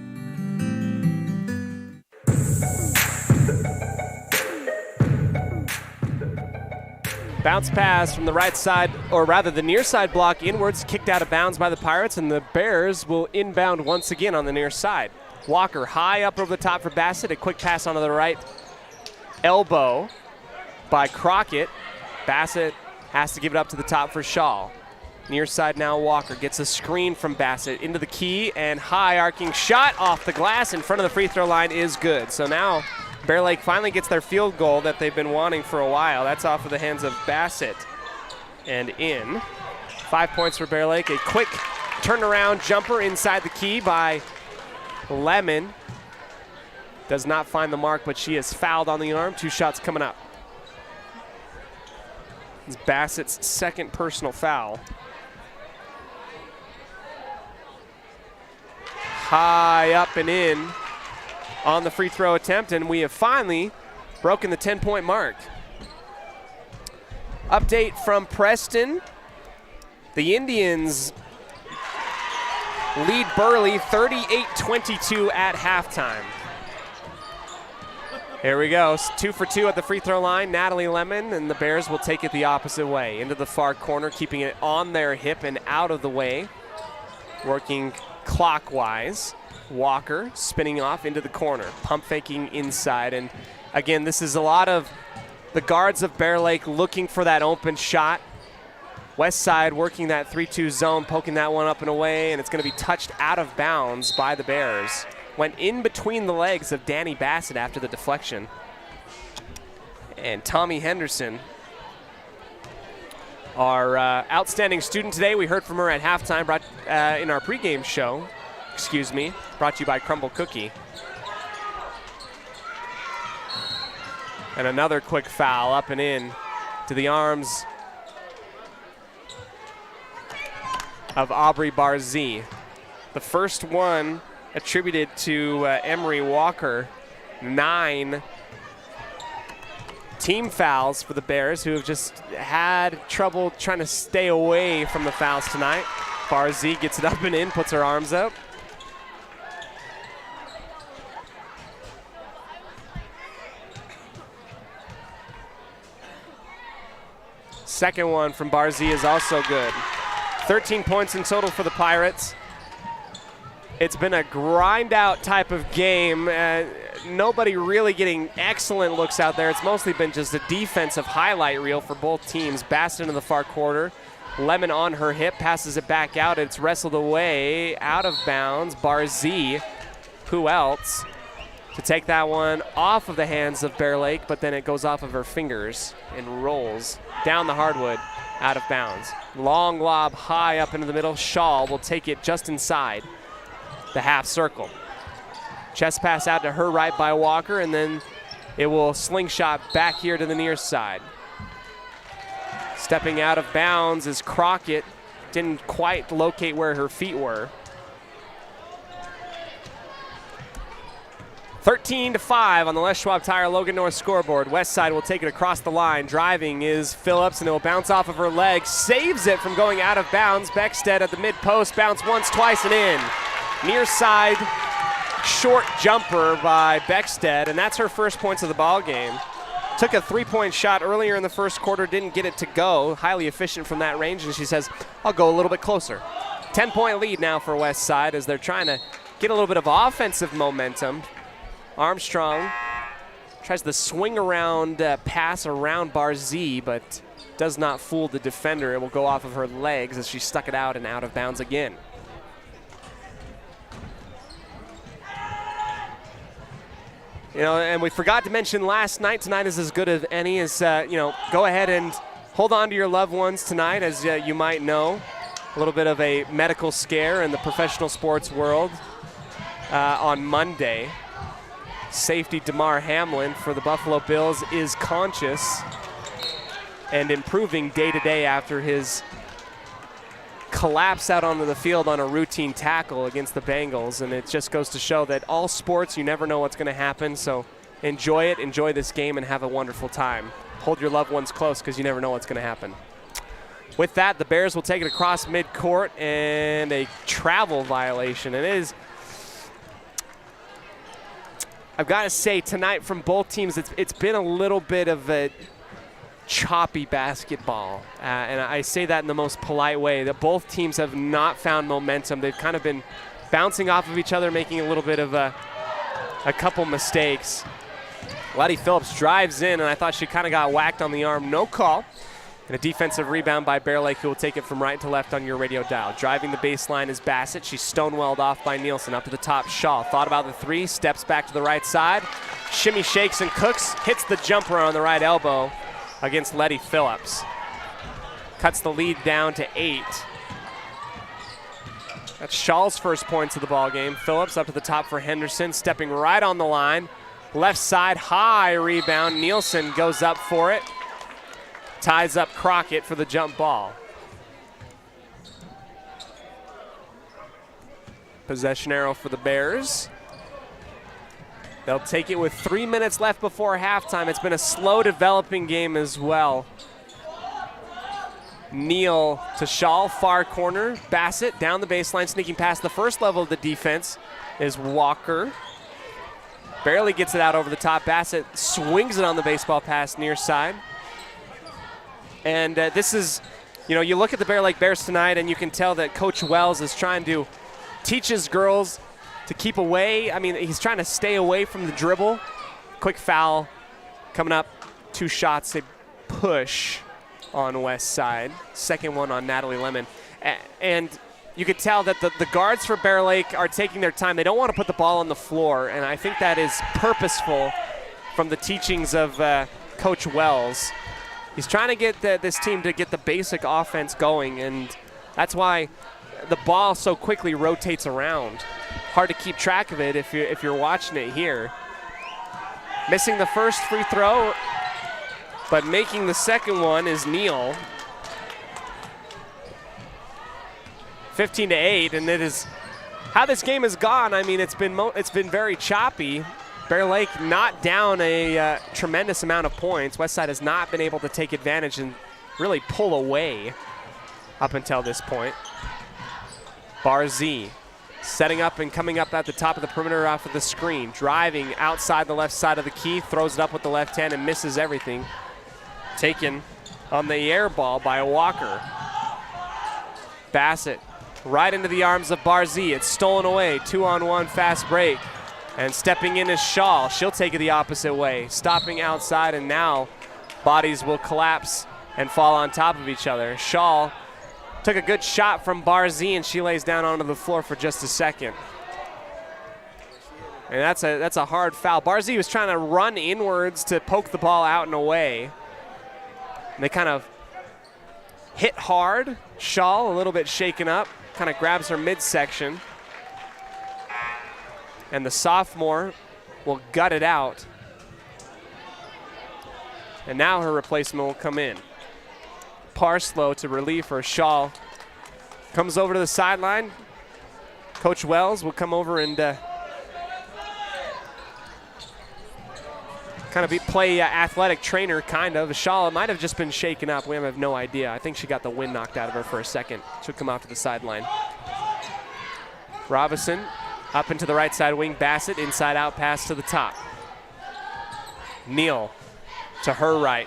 Bounce pass from the right side, or rather the near side block inwards, kicked out of bounds by the Pirates, and the Bears will inbound once again on the near side. Walker high up over the top for Bassett, a quick pass onto the right elbow by Crockett. Bassett has to give it up to the top for Shaw. Near side now, Walker gets a screen from Bassett into the key, and high arcing shot off the glass in front of the free throw line is good. So now Bear Lake finally gets their field goal that they've been wanting for a while. That's off of the hands of Bassett and in. 5 points for Bear Lake. A quick turnaround jumper inside the key by Lemon. Does not find the mark, but she is fouled on the arm. 2 shots coming up. It's Bassett's second personal foul. High up and in on the free throw attempt, and we have finally broken the 10-point mark. Update from Preston. The Indians lead Burley 38-22 at halftime. Here we go, 2 for 2 at the free throw line. Natalie Lemon, and the Bears will take it the opposite way, into the far corner, keeping it on their hip and out of the way. Working clockwise. Walker spinning off into the corner, pump faking inside. And again, this is a lot of the guards of Bear Lake looking for that open shot. West Side working that 3-2 zone, poking that one up and away, and it's going to be touched out of bounds by the Bears. Went in between the legs of Danny Bassett after the deflection. And Tommy Henderson, our outstanding student today. We heard from her at halftime in our pregame show. Brought to you by Crumble Cookie. And another quick foul up and in to the arms of Aubrey Barzee. The first one attributed to Emery Walker. 9 team fouls for the Bears, who have just had trouble trying to stay away from the fouls tonight. Barzee gets it up and in, puts her arms up. Second one from Barzee is also good. 13 points in total for the Pirates. It's been a grind-out type of game. Nobody really getting excellent looks out there. It's mostly been just a defensive highlight reel for both teams. Bassett into the far quarter. Lemon on her hip, passes it back out. It's wrestled away, out of bounds. Barzee, who else, to take that one off of the hands of Bear Lake, but then it goes off of her fingers and rolls down the hardwood, out of bounds. Long lob high up into the middle. Shaw will take it just inside the half circle. Chest pass out to her right by Walker, and then it will slingshot back here to the near side. Stepping out of bounds is Crockett. Didn't quite locate where her feet were. 13-5 on the Les Schwab Tire Logan North scoreboard. West Side will take it across the line. Driving is Phillips, and it will bounce off of her leg. Saves it from going out of bounds. Beckstead at the mid-post. Bounce once, twice, and in. Near side short jumper by Beckstead, and that's her first points of the ball game. Took a 3-point shot earlier in the first quarter, didn't get it to go. Highly efficient from that range, and she says, I'll go a little bit closer. 10-point lead now for West Side as they're trying to get a little bit of offensive momentum. Armstrong tries the swing around pass around Barzee, but does not fool the defender. It will go off of her legs as she stuck it out and out of bounds again. You know, and we forgot to mention last night. Tonight is as good as any. Go ahead and hold on to your loved ones tonight, as you might know. A little bit of a medical scare in the professional sports world on Monday. Safety DeMar Hamlin for the Buffalo Bills is conscious and improving day to day after his collapse out onto the field on a routine tackle against the Bengals. And it just goes to show that all sports, you never know what's going to happen. So enjoy it, enjoy this game, and have a wonderful time. Hold your loved ones close because you never know what's going to happen. With that, the Bears will take it across midcourt, and a travel violation. It is, I've got to say, tonight from both teams, it's been a little bit of a choppy basketball. And I say that in the most polite way, that both teams have not found momentum. They've kind of been bouncing off of each other, making a little bit of a couple mistakes. Letty Phillips drives in, and I thought she kind of got whacked on the arm. No call. And a defensive rebound by Bear Lake, who will take it from right to left on your radio dial. Driving the baseline is Bassett. She's stonewalled off by Nielsen. Up to the top, Shaw. Thought about the three, steps back to the right side. Shimmy shakes and cooks, hits the jumper on the right elbow against Letty Phillips. Cuts the lead down to 8. That's Shaw's first points of the ball game. Phillips up to the top for Henderson, stepping right on the line. Left side, high rebound. Nielsen goes up for it. Ties up Crockett for the jump ball. Possession arrow for the Bears. They'll take it with 3 minutes left before halftime. It's been a slow developing game as well. Neal to Shaw, far corner. Bassett down the baseline, sneaking past the first level of the defense is Walker. Barely gets it out over the top. Bassett swings it on the baseball pass near side. And this is, you look at the Bear Lake Bears tonight and you can tell that Coach Wells is trying to teach his girls to keep away. I mean, he's trying to stay away from the dribble. Quick foul coming up. 2 shots, they push on West Side. Second one on Natalie Lemon. And you could tell that the guards for Bear Lake are taking their time. They don't want to put the ball on the floor, and I think that is purposeful from the teachings of Coach Wells. He's trying to get this team to get the basic offense going, and that's why the ball so quickly rotates around. Hard to keep track of it if you're watching it here. Missing the first free throw, but making the second one is Neal. 15-8, and it is how this game has gone. I mean, it's been very choppy. Bear Lake not down a tremendous amount of points. Westside has not been able to take advantage and really pull away up until this point. Barzee setting up and coming up at the top of the perimeter off of the screen. Driving outside the left side of the key, throws it up with the left hand and misses everything. Taken on the air ball by Walker. Bassett right into the arms of Barzee. It's stolen away. 2-on-1 fast break. And stepping in is Shaw. She'll take it the opposite way. Stopping outside, and now bodies will collapse and fall on top of each other. Shaw took a good shot from Barzee, and she lays down onto the floor for just a second. And that's a hard foul. Barzee was trying to run inwards to poke the ball out and away. And they kind of hit hard. Shaw a little bit shaken up, kind of grabs her midsection. And the sophomore will gut it out. And now her replacement will come in. Parslow to relieve her. Shaw comes over to the sideline. Coach Wells will come over and kind of play athletic trainer, kind of. Shaw might have just been shaken up. We have no idea. I think she got the wind knocked out of her for a second. She'll come out to the sideline. Robinson up into the right side wing. Bassett inside out pass to the top. Neal to her right.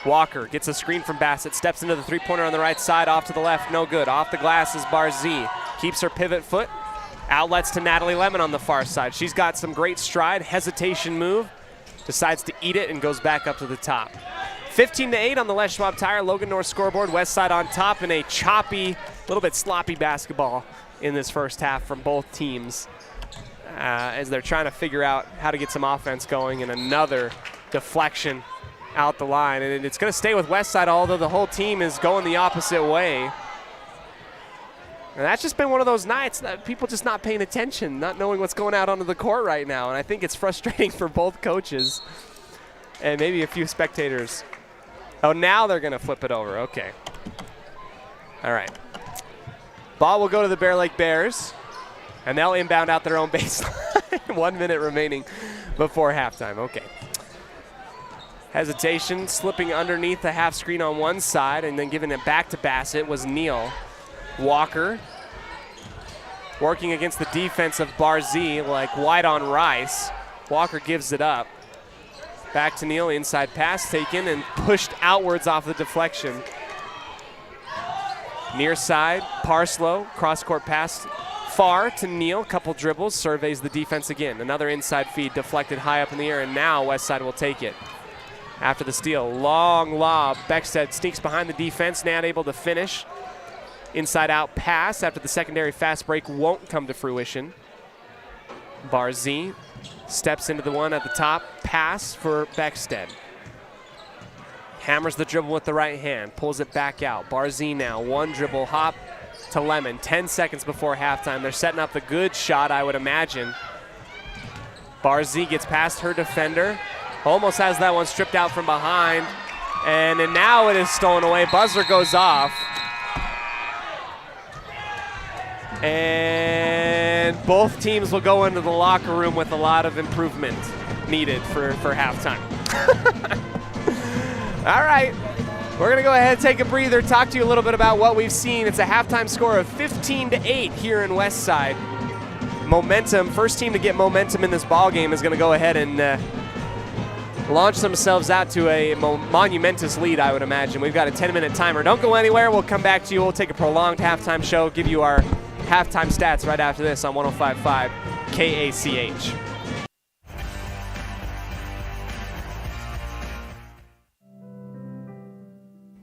Walker gets a screen from Bassett, steps into the three-pointer on the right side, off to the left, no good. Off the glass is Barzee. Keeps her pivot foot. Outlets to Natalie Lemon on the far side. She's got some great stride, hesitation move. Decides to eat it and goes back up to the top. 15-8 on the Les Schwab Tire Logan North scoreboard. West Side on top in a choppy, little bit sloppy basketball in this first half from both teams as they're trying to figure out how to get some offense going, and another deflection out the line. And it's going to stay with West Side, although the whole team is going the opposite way. And that's just been one of those nights that people just not paying attention, not knowing what's going out onto the court right now. And I think it's frustrating for both coaches and maybe a few spectators. Oh, now they're going to flip it over. Okay. All right. Ball will go to the Bear Lake Bears, and they'll inbound out their own baseline. 1 minute remaining before halftime. Okay. Hesitation, slipping underneath the half screen on one side and then giving it back to Bassett was Neal. Walker working against the defense of Barzee like white on rice. Walker gives it up. Back to Neal, inside pass taken and pushed outwards off the deflection. Near side, Parslow, cross-court pass far to Neal, couple dribbles, surveys the defense again. Another inside feed deflected high up in the air, and now Westside will take it. After the steal, long lob. Beckstead sneaks behind the defense, not able to finish. Inside out pass after the secondary fast break won't come to fruition. Barzee steps into the one at the top. Pass for Beckstead. Hammers the dribble with the right hand, pulls it back out. Barzee now, one dribble hop to Lemon. 10 seconds before halftime. They're setting up the good shot, I would imagine. Barzee gets past her defender. Almost has that one stripped out from behind. And now it is stolen away. Buzzer goes off. And both teams will go into the locker room with a lot of improvement needed for halftime. All right, we're going to go ahead and take a breather, talk to you a little bit about what we've seen. It's a halftime score of 15-8 here in Westside. Momentum, first team to get momentum in this ball game is going to go ahead and launch themselves out to a monumentous lead, I would imagine. We've got a 10-minute timer. Don't go anywhere. We'll come back to you. We'll take a prolonged halftime show, give you our halftime stats right after this on 105.5 KACH.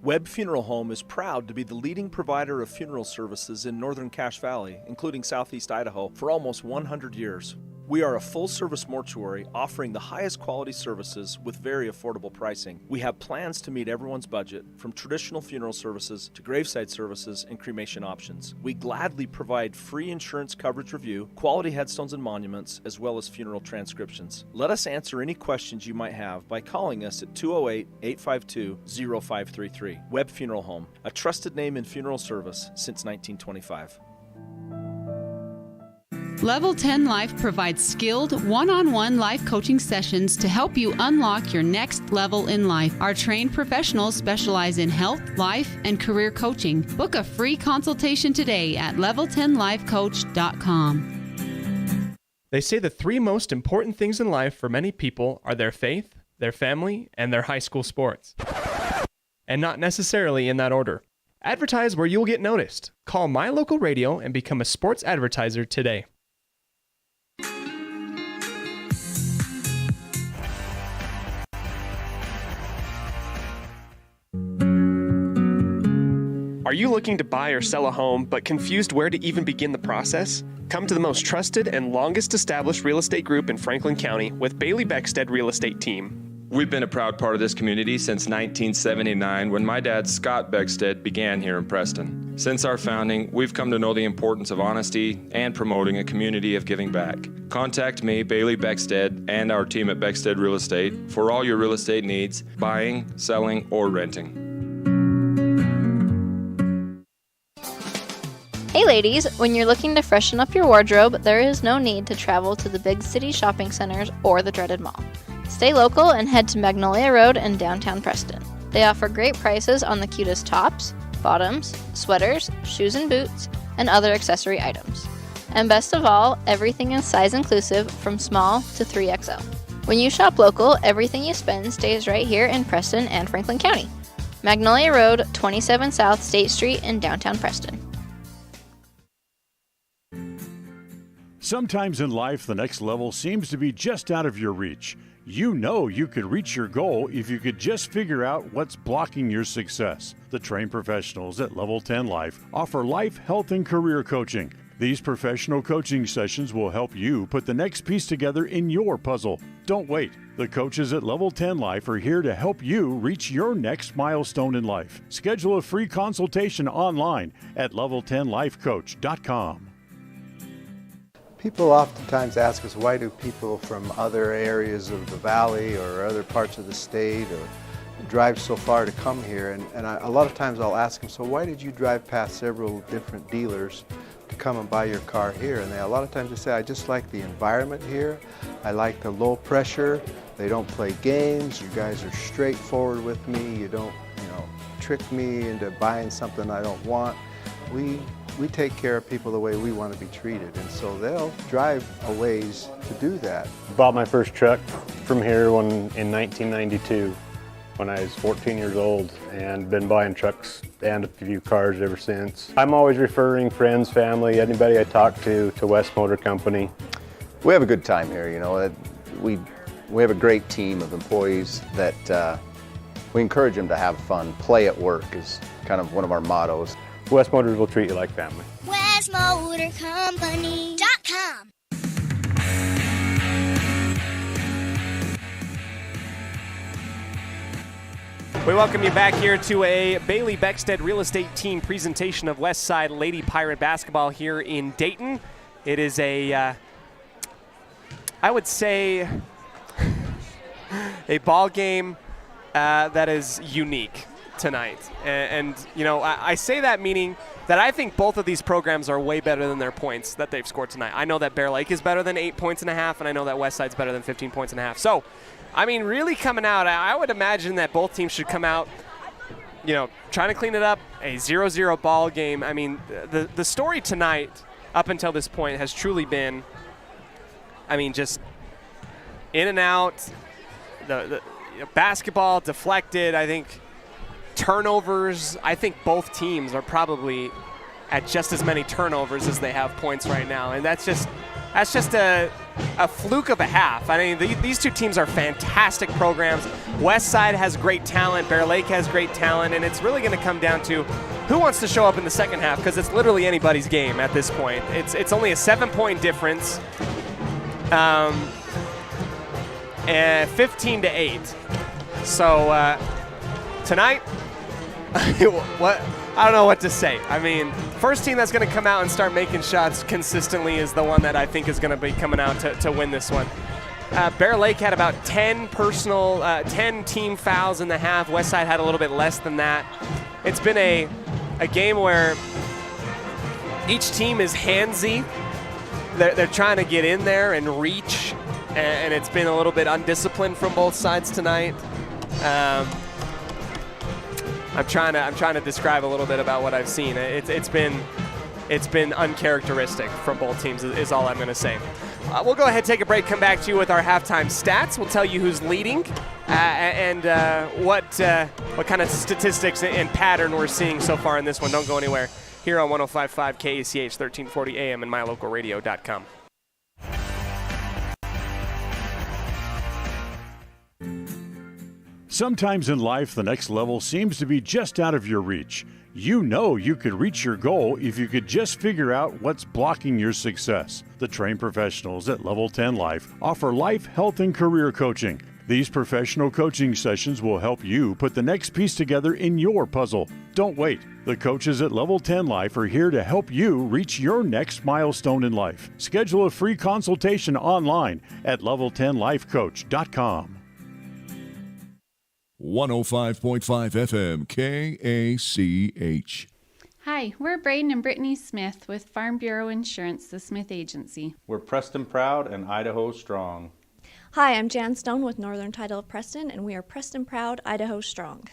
Webb Funeral Home is proud to be the leading provider of funeral services in northern Cache Valley, including southeast Idaho, for almost 100 years. We are a full-service mortuary offering the highest quality services with very affordable pricing. We have plans to meet everyone's budget, from traditional funeral services to graveside services and cremation options. We gladly provide free insurance coverage review, quality headstones and monuments, as well as funeral transcriptions. Let us answer any questions you might have by calling us at 208-852-0533. Webb Funeral Home, a trusted name in funeral service since 1925. Level 10 Life provides skilled one-on-one life coaching sessions to help you unlock your next level in life. Our trained professionals specialize in health, life, and career coaching. Book a free consultation today at level10lifecoach.com. They say the three most important things in life for many people are their faith, their family, and their high school sports. And not necessarily in that order. Advertise where you'll get noticed. Call My Local Radio and become a sports advertiser today. Are you looking to buy or sell a home but confused where to even begin the process? Come to the most trusted and longest established real estate group in Franklin County with Bailey Beckstead Real Estate Team. We've been a proud part of this community since 1979 when my dad, Scott Beckstead, began here in Preston. Since our founding, we've come to know the importance of honesty and promoting a community of giving back. Contact me, Bailey Beckstead, and our team at Beckstead Real Estate for all your real estate needs, buying, selling, or renting. Hey ladies, when you're looking to freshen up your wardrobe, there is no need to travel to the big city shopping centers or the dreaded mall. Stay local and head to Magnolia Road in downtown Preston. They offer great prices on the cutest tops, bottoms, sweaters, shoes and boots, and other accessory items. And best of all, everything is size inclusive from small to 3XL. When you shop local, everything you spend stays right here in Preston and Franklin County. Magnolia Road, 27 South State Street in downtown Preston. Sometimes in life, the next level seems to be just out of your reach. You know you could reach your goal if you could just figure out what's blocking your success. The trained professionals at Level 10 Life offer life, health, and career coaching. These professional coaching sessions will help you put the next piece together in your puzzle. Don't wait. The coaches at Level 10 Life are here to help you reach your next milestone in life. Schedule a free consultation online at level10lifecoach.com. People oftentimes ask us, why do people from other areas of the valley or other parts of the state or drive so far to come here? And a lot of times I'll ask them, so why did you drive past several different dealers to come and buy your car here? And a lot of times they say, I just like the environment here. I like the low pressure. They don't play games. You guys are straightforward with me. You don't, trick me into buying something I don't want. We take care of people the way we want to be treated, and so they'll drive a ways to do that. Bought my first truck from here in 1992 when I was 14 years old, and been buying trucks and a few cars ever since. I'm always referring friends, family, anybody I talk to West Motor Company. We have a good time here, We have a great team of employees that we encourage them to have fun. Play at work is kind of one of our mottos. West Motors will treat you like family. WestMotorCompany.com. We welcome you back here to a Bailey Beckstead Real Estate Team presentation of Westside Lady Pirate Basketball here in Dayton. It is I would say, a ball game that is unique. tonight. And you know, I say that meaning that I think both of these programs are way better than their points that they've scored tonight. I know that Bear Lake is better than 8.5 points, and I know that Westside's better than 15.5 points. So, I mean, really coming out, I would imagine that both teams should come out, you know, trying to clean it up, a 0-0 ball game. I mean, the story tonight up until this point has truly been, I mean, just in and out, the basketball deflected. I think turnovers, I think both teams are probably at just as many turnovers as they have points right now, and that's just a fluke of a half. I mean, these two teams are fantastic programs. Westside has great talent, Bear Lake has great talent, and it's really going to come down to who wants to show up in the second half, because it's literally anybody's game at this point. It's only a 7-point difference, and 15-8. So tonight, what? I don't know what to say. I mean, first team that's going to come out and start making shots consistently is the one that I think is going to be coming out to win this one. Bear Lake had about 10 team fouls in the half. Westside had a little bit less than that. It's been a game where each team is handsy. They're trying to get in there and reach, and it's been a little bit undisciplined from both sides tonight. I'm trying to describe a little bit about what I've seen. It's been uncharacteristic from both teams is all I'm going to say. We'll go ahead, take a break, come back to you with our halftime stats. We'll tell you who's leading and what kind of statistics and pattern we're seeing so far in this one. Don't go anywhere. Here on 105.5 KACH 1340 AM and mylocalradio.com. Sometimes in life, the next level seems to be just out of your reach. You know you could reach your goal if you could just figure out what's blocking your success. The trained professionals at Level 10 Life offer life, health, and career coaching. These professional coaching sessions will help you put the next piece together in your puzzle. Don't wait. The coaches at Level 10 Life are here to help you reach your next milestone in life. Schedule a free consultation online at level10lifecoach.com. 105.5 FM KACH. Hi, we're Braden and Brittany Smith with Farm Bureau Insurance, the Smith Agency. We're Preston Proud and Idaho Strong. Hi, I'm Jan Stone with Northern Title of Preston, and we are Preston Proud, Idaho Strong.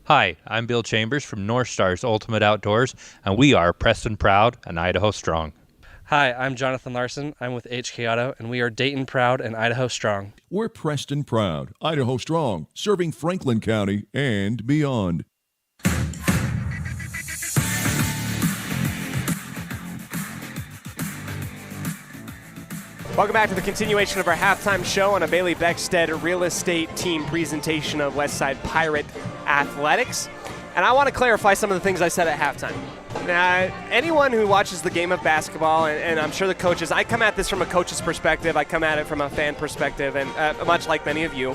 Hi, I'm Bill Chambers from North Stars Ultimate Outdoors, and we are Preston Proud and Idaho Strong. Hi, I'm Jonathan Larson. I'm with HK Auto, and we are Dayton Proud and Idaho Strong. We're Preston Proud, Idaho Strong, serving Franklin County and beyond. Welcome back to the continuation of our halftime show on a Bailey Beckstead real estate team presentation of Westside Pirate Athletics. And I want to clarify some of the things I said at halftime. Now, anyone who watches the game of basketball, and I'm sure the coaches, I come at this from a coach's perspective, I come at it from a fan perspective, and much like many of you.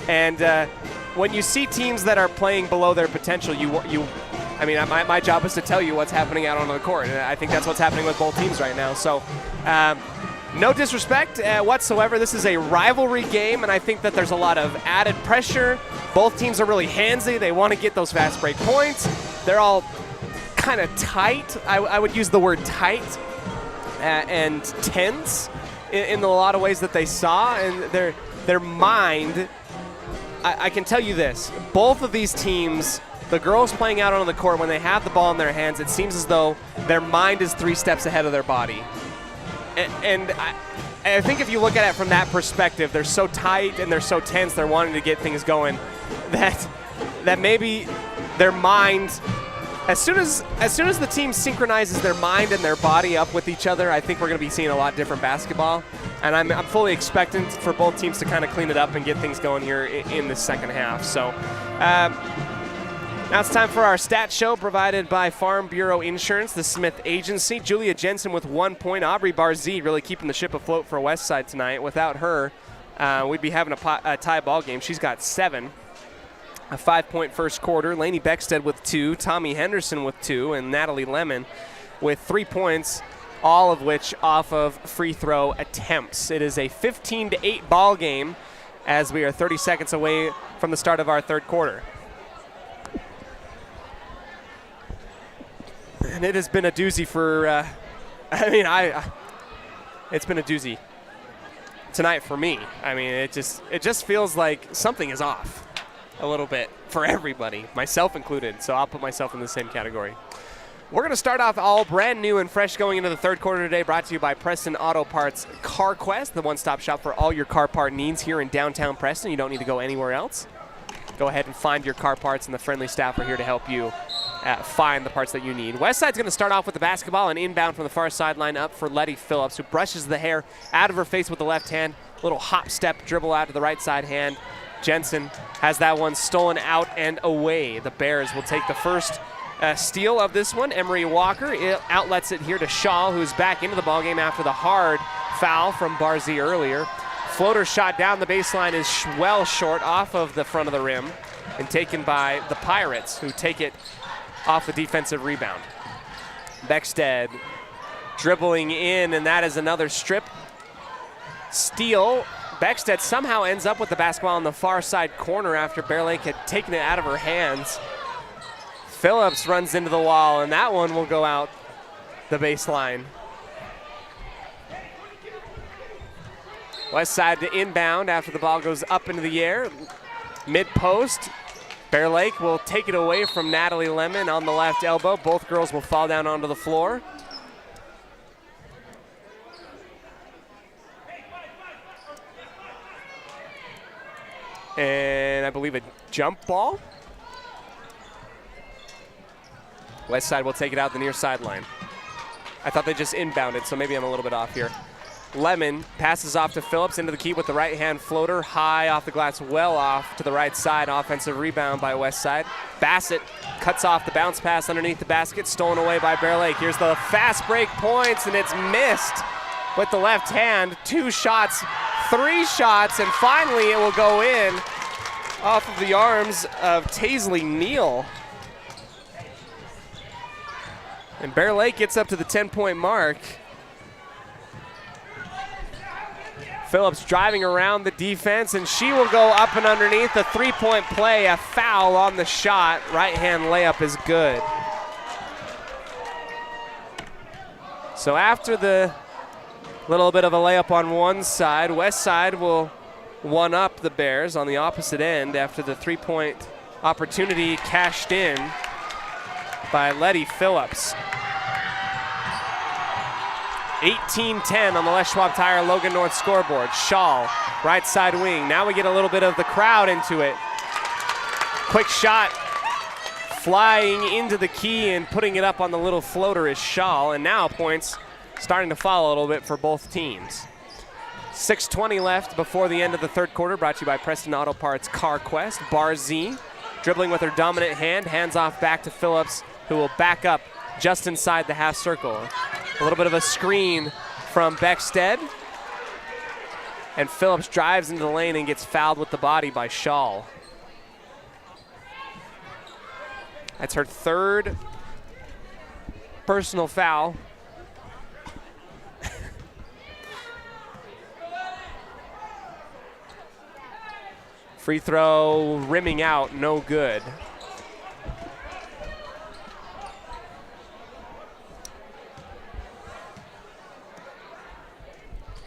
And when you see teams that are playing below their potential, my job is to tell you what's happening out on the court. And I think that's what's happening with both teams right now. So no disrespect whatsoever. This is a rivalry game, and I think that there's a lot of added pressure. Both teams are really handsy. They want to get those fast break points. They're all kind of tight. I would use the word tight and tense in a lot of ways that they saw. And their mind, I can tell you this, both of these teams, the girls playing out on the court, when they have the ball in their hands, it seems as though their mind is 3 steps ahead of their body. And I think if you look at it from that perspective, they're so tight and they're so tense, they're wanting to get things going, that maybe their mind, as soon as the team synchronizes their mind and their body up with each other, I think we're going to be seeing a lot different basketball. And I'm fully expectant for both teams to kind of clean it up and get things going here in the second half. So now it's time for our stat show provided by Farm Bureau Insurance, the Smith Agency. Julia Jensen with 1 point. Aubrey Barzee really keeping the ship afloat for Westside tonight. Without her, we'd be having a tie ball game. She's got 7. A 5-point first quarter. Lainey Beckstead with 2. Tommy Henderson with 2. And Natalie Lemon with 3 points, all of which off of free throw attempts. It is a 15-8 ball game as we are 30 seconds away from the start of our third quarter. And it has been a doozy for, it's been a doozy tonight for me. I mean, it just feels like something is off a little bit for everybody, myself included. So I'll put myself in the same category. We're going to start off all brand new and fresh going into the third quarter today, brought to you by Preston Auto Parts Car Quest, the one-stop shop for all your car part needs here in downtown Preston. You don't need to go anywhere else. Go ahead and find your car parts, and the friendly staff are here to help you find the parts that you need. Westside's going to start off with the basketball and inbound from the far sideline up for Letty Phillips, who brushes the hair out of her face with the left hand. Little hop step dribble out to the right side hand. Jensen has that one stolen out and away. The Bears will take the first steal of this one. Emery Walker outlets it here to Shaw, who's back into the ballgame after the hard foul from Barzy earlier. Floater shot down the baseline is well short off of the front of the rim and taken by the Pirates, who take it off the defensive rebound. Beckstead dribbling in, and that is another strip steal. Beckstead somehow ends up with the basketball in the far side corner after Bear Lake had taken it out of her hands. Phillips runs into the wall, and that one will go out the baseline. West side to inbound after the ball goes up into the air. Mid-post, Bear Lake will take it away from Natalie Lemon on the left elbow. Both girls will fall down onto the floor. And I believe a jump ball. West side will take it out the near sideline. I thought they just inbounded, so maybe I'm a little bit off here. Lemon passes off to Phillips into the key with the right hand floater, high off the glass, well off to the right side. Offensive rebound by West side. Bassett cuts off the bounce pass underneath the basket, stolen away by Bear Lake. Here's the fast break points, and it's missed with the left hand. 2 shots, 3 shots, and finally it will go in off of the arms of Taisley Neal. And Bear Lake gets up to the 10-point mark. Phillips driving around the defense, and she will go up and underneath. The 3-point play, a foul on the shot. Right-hand layup is good. So after the little bit of a layup on one side, West side will one-up the Bears on the opposite end after the 3-point opportunity cashed in by Letty Phillips. 18-10 on the Les Schwab Tire Logan North scoreboard. Shaw, right side wing. Now we get a little bit of the crowd into it. Quick shot flying into the key and putting it up on the little floater is Shaw. And now points starting to fall a little bit for both teams. 6:20 left before the end of the third quarter, brought to you by Preston Auto Parts Car Quest. Barzy dribbling with her dominant hand, hands off back to Phillips, who will back up just inside the half circle. A little bit of a screen from Beckstead. And Phillips drives into the lane and gets fouled with the body by Shaw. That's her third personal foul. Free throw rimming out, no good.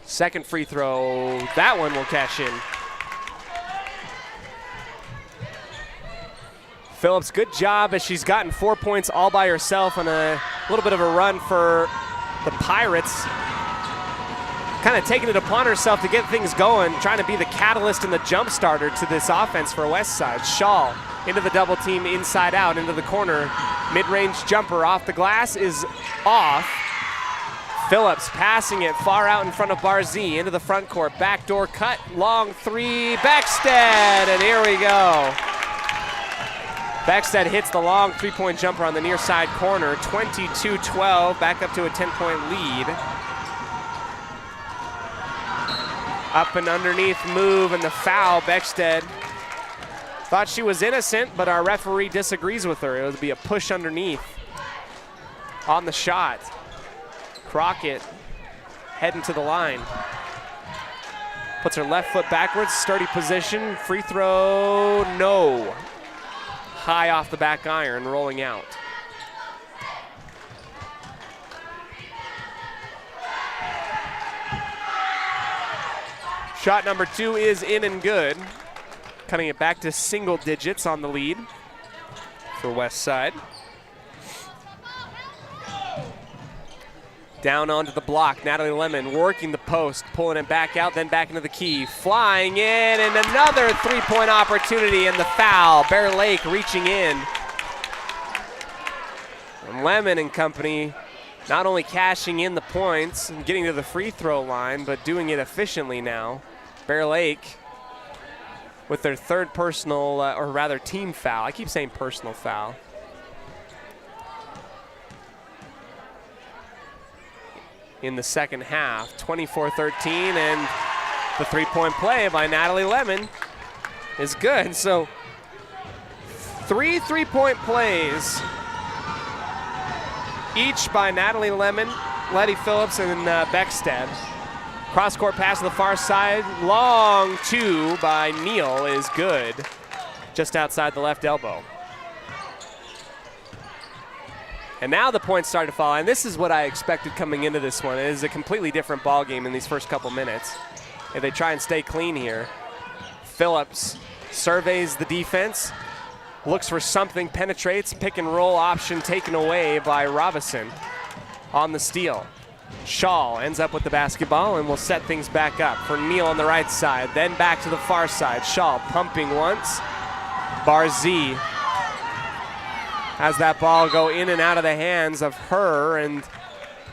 Second free throw, that one will cash in. Phillips, good job as she's gotten 4 points all by herself on a little bit of a run for the Pirates. Kind of taking it upon herself to get things going, trying to be the catalyst and the jump starter to this offense for West Side. Shaw into the double team, inside out, into the corner. Mid-range jumper off the glass is off. Phillips passing it far out in front of Barzy into the front court. Backdoor cut, long three, Beckstead, and here we go. Beckstead hits the long three-point jumper on the near side corner. 22-12, back up to a 10-point lead. Up and underneath move and the foul. Beckstead thought she was innocent, but our referee disagrees with her. It would be a push underneath on the shot. Crockett heading to the line. Puts her left foot backwards, sturdy position. Free throw, no. High off the back iron, rolling out. Shot number 2 is in and good. Cutting it back to single digits on the lead for West Side. Down onto the block, Natalie Lemon working the post, pulling it back out, then back into the key. Flying in, and another three-point opportunity, and the foul. Bear Lake reaching in. And Lemon and company not only cashing in the points and getting to the free throw line, but doing it efficiently now. Bear Lake with their third personal, or rather team foul. I keep saying personal foul. In the second half, 24-13, and the three-point play by Natalie Lemon is good. So 3 3-point plays, each by Natalie Lemon, Letty Phillips, and Beckstead. Cross-court pass to the far side, long 2 by Neal is good, just outside the left elbow. And now the points start to fall, and this is what I expected coming into this one. It is a completely different ball game in these first couple minutes. If they try and stay clean here. Phillips surveys the defense, looks for something, penetrates, pick and roll option taken away by Robison on the steal. Shaw ends up with the basketball and will set things back up for Neal on the right side, then back to the far side. Shaw pumping once. Barzee has that ball go in and out of the hands of her, and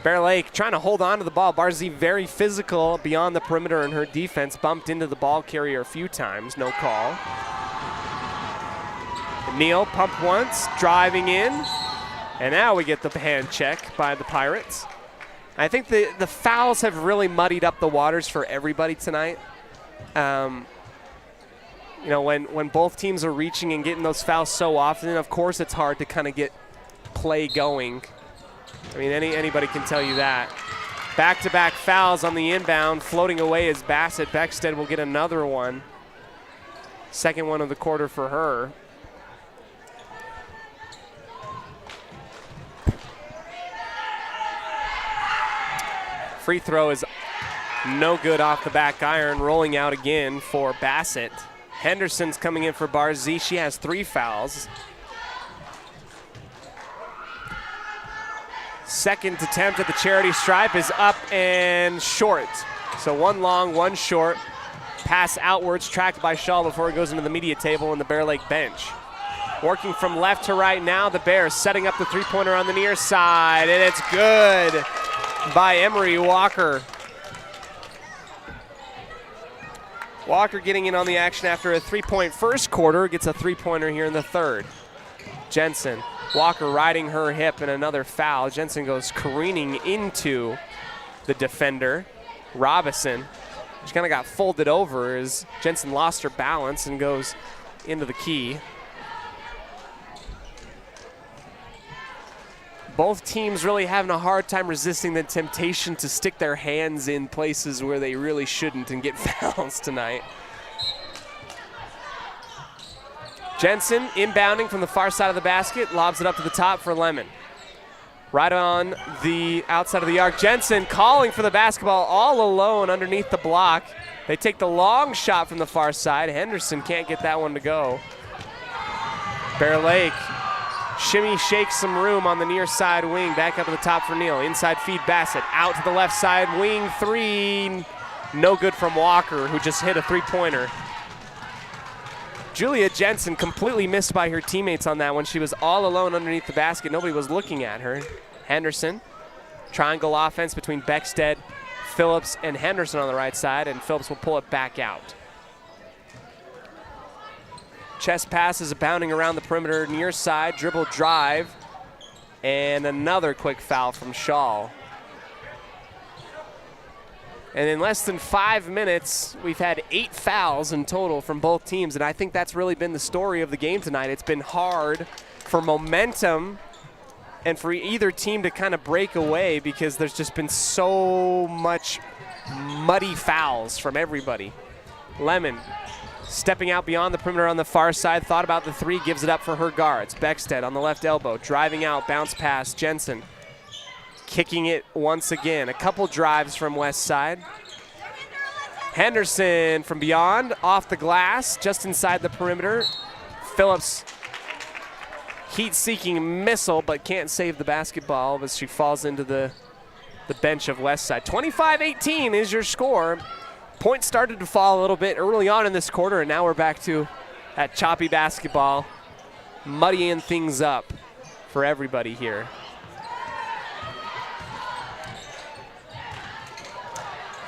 Bear Lake trying to hold on to the ball. Barzee very physical beyond the perimeter in her defense, bumped into the ball carrier a few times, no call. Neal pumped once, driving in, and now we get the hand check by the Pirates. I think the fouls have really muddied up the waters for everybody tonight. You know, when both teams are reaching and getting those fouls so often, of course it's hard to kind of get play going. I mean, anybody can tell you that. Back-to-back fouls on the inbound, floating away is Bassett. Beckstead will get another one. Second one of the quarter for her. Free throw is no good off the back iron, rolling out again for Bassett. Henderson's coming in for Barzee. She has 3 fouls. Second attempt at the charity stripe is up and short. So 1 long, 1 short. Pass outwards, tracked by Shaw before it goes into the media table and the Bear Lake bench. Working from left to right now, the Bears setting up the three-pointer on the near side, and it's good by Emery Walker. Walker getting in on the action after a 3-point first quarter, gets a 3-pointer here in the third. Jensen, Walker riding her hip and another foul. Jensen goes careening into the defender, Robison. She kind of got folded over as Jensen lost her balance and goes into the key. Both teams really having a hard time resisting the temptation to stick their hands in places where they really shouldn't and get fouls tonight. Jensen inbounding from the far side of the basket, lobs it up to the top for Lemon. Right on the outside of the arc. Jensen calling for the basketball all alone underneath the block. They take the long shot from the far side. Henderson can't get that one to go. Bear Lake. Shimmy shakes some room on the near side wing. Back up to the top for Neal. Inside feed Bassett. Out to the left side wing. 3. No good from Walker, who just hit a 3-pointer. Julia Jensen completely missed by her teammates on that one. She was all alone underneath the basket. Nobody was looking at her. Henderson. Triangle offense between Beckstead, Phillips, and Henderson on the right side, and Phillips will pull it back out. Chest pass is bounding around the perimeter near side, dribble drive, and another quick foul from Shaw. And in less than 5 minutes, we've had 8 fouls in total from both teams, and I think that's really been the story of the game tonight. It's been hard for momentum and for either team to kind of break away because there's just been so much muddy fouls from everybody. Lemon stepping out beyond the perimeter on the far side, thought about the 3, gives it up for her guards. Beckstead on the left elbow, driving out, bounce pass, Jensen. Kicking it once again. A couple drives from West Side. Henderson from beyond, off the glass, just inside the perimeter. Phillips, heat-seeking missile, but can't save the basketball as she falls into the bench of Westside. 25-18 is your score. Points started to fall a little bit early on in this quarter, and now we're back to that choppy basketball, muddying things up for everybody here.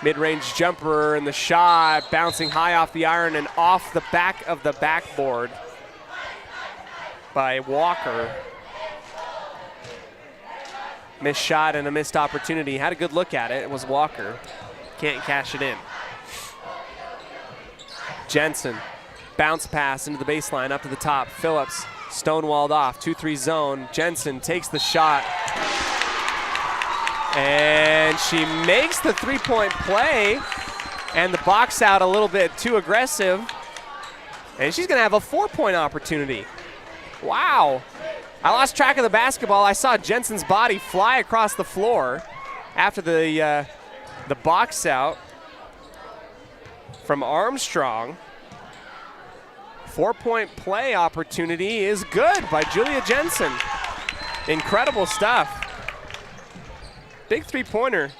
Mid-range jumper and the shot bouncing high off the iron and off the back of the backboard by Walker. Missed shot and a missed opportunity. Had a good look at it. It was Walker. Can't cash it in. Jensen, bounce pass into the baseline, up to the top. Phillips, stonewalled off, 2-3 zone. Jensen takes the shot. And she makes the three-point play, and the box out a little bit too aggressive. And she's gonna have a 4-point opportunity. Wow. I lost track of the basketball. I saw Jensen's body fly across the floor after the box out from Armstrong. 4-point play opportunity is good by Julia Jensen. Incredible stuff. Big three-pointer,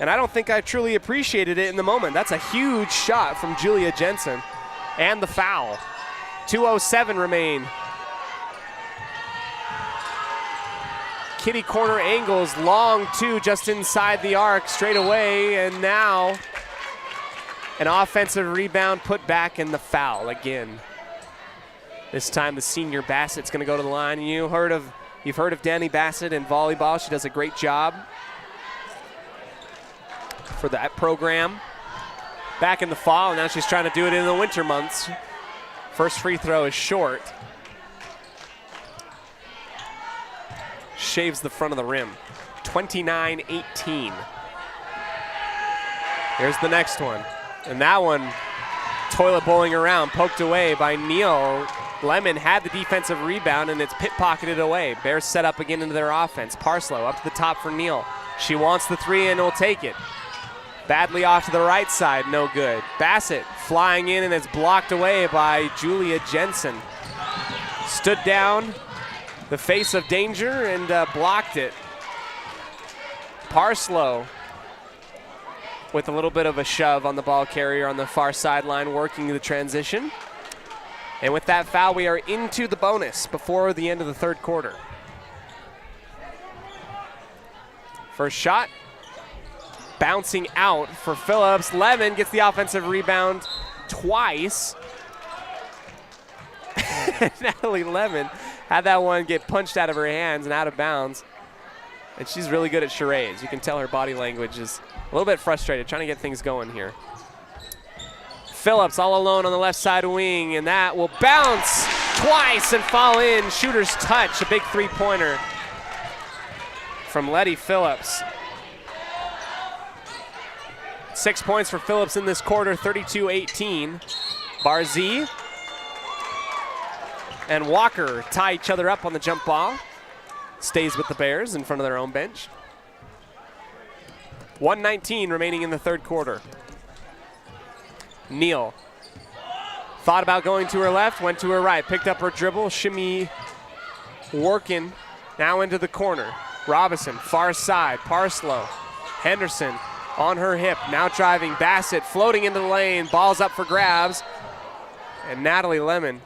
and I don't think I truly appreciated it in the moment. That's a huge shot from Julia Jensen. And the foul. 2:07 remain. Kitty corner angles, long two just inside the arc, straight away, and now an offensive rebound put back in the foul again. This time the senior Bassett's gonna go to the line. You've heard of Danny Bassett in volleyball. She does a great job for that program. Back in the fall, and now she's trying to do it in the winter months. First free throw is short. Shaves the front of the rim. 29-18. Here's the next one. And that one, toilet bowling around, poked away by Neal. Lemon had the defensive rebound, and it's pit-pocketed away. Bears set up again into their offense. Parslow up to the top for Neal. She wants the three and will take it. Badly off to the right side, no good. Bassett flying in, and it's blocked away by Julia Jensen. Stood down, the face of danger, and blocked it. Parslow with a little bit of a shove on the ball carrier on the far sideline, working the transition. And with that foul, we are into the bonus before the end of the third quarter. First shot, bouncing out for Phillips. Lemon gets the offensive rebound twice. Natalie Lemon had that one get punched out of her hands and out of bounds. And she's really good at charades. You can tell her body language is a little bit frustrated, trying to get things going here. Phillips all alone on the left side wing, and that will bounce twice and fall in. Shooter's touch, a big three-pointer from Letty Phillips. 6 points for Phillips in this quarter, 32-18. Barzee and Walker tie each other up on the jump ball. Stays with the Bears in front of their own bench. 1:19 remaining in the third quarter. Neal thought about going to her left, went to her right, picked up her dribble, shimmy working, now into the corner. Robinson, far side, Parslow, Henderson on her hip, now driving, Bassett floating into the lane, ball's up for grabs, and Natalie Lemon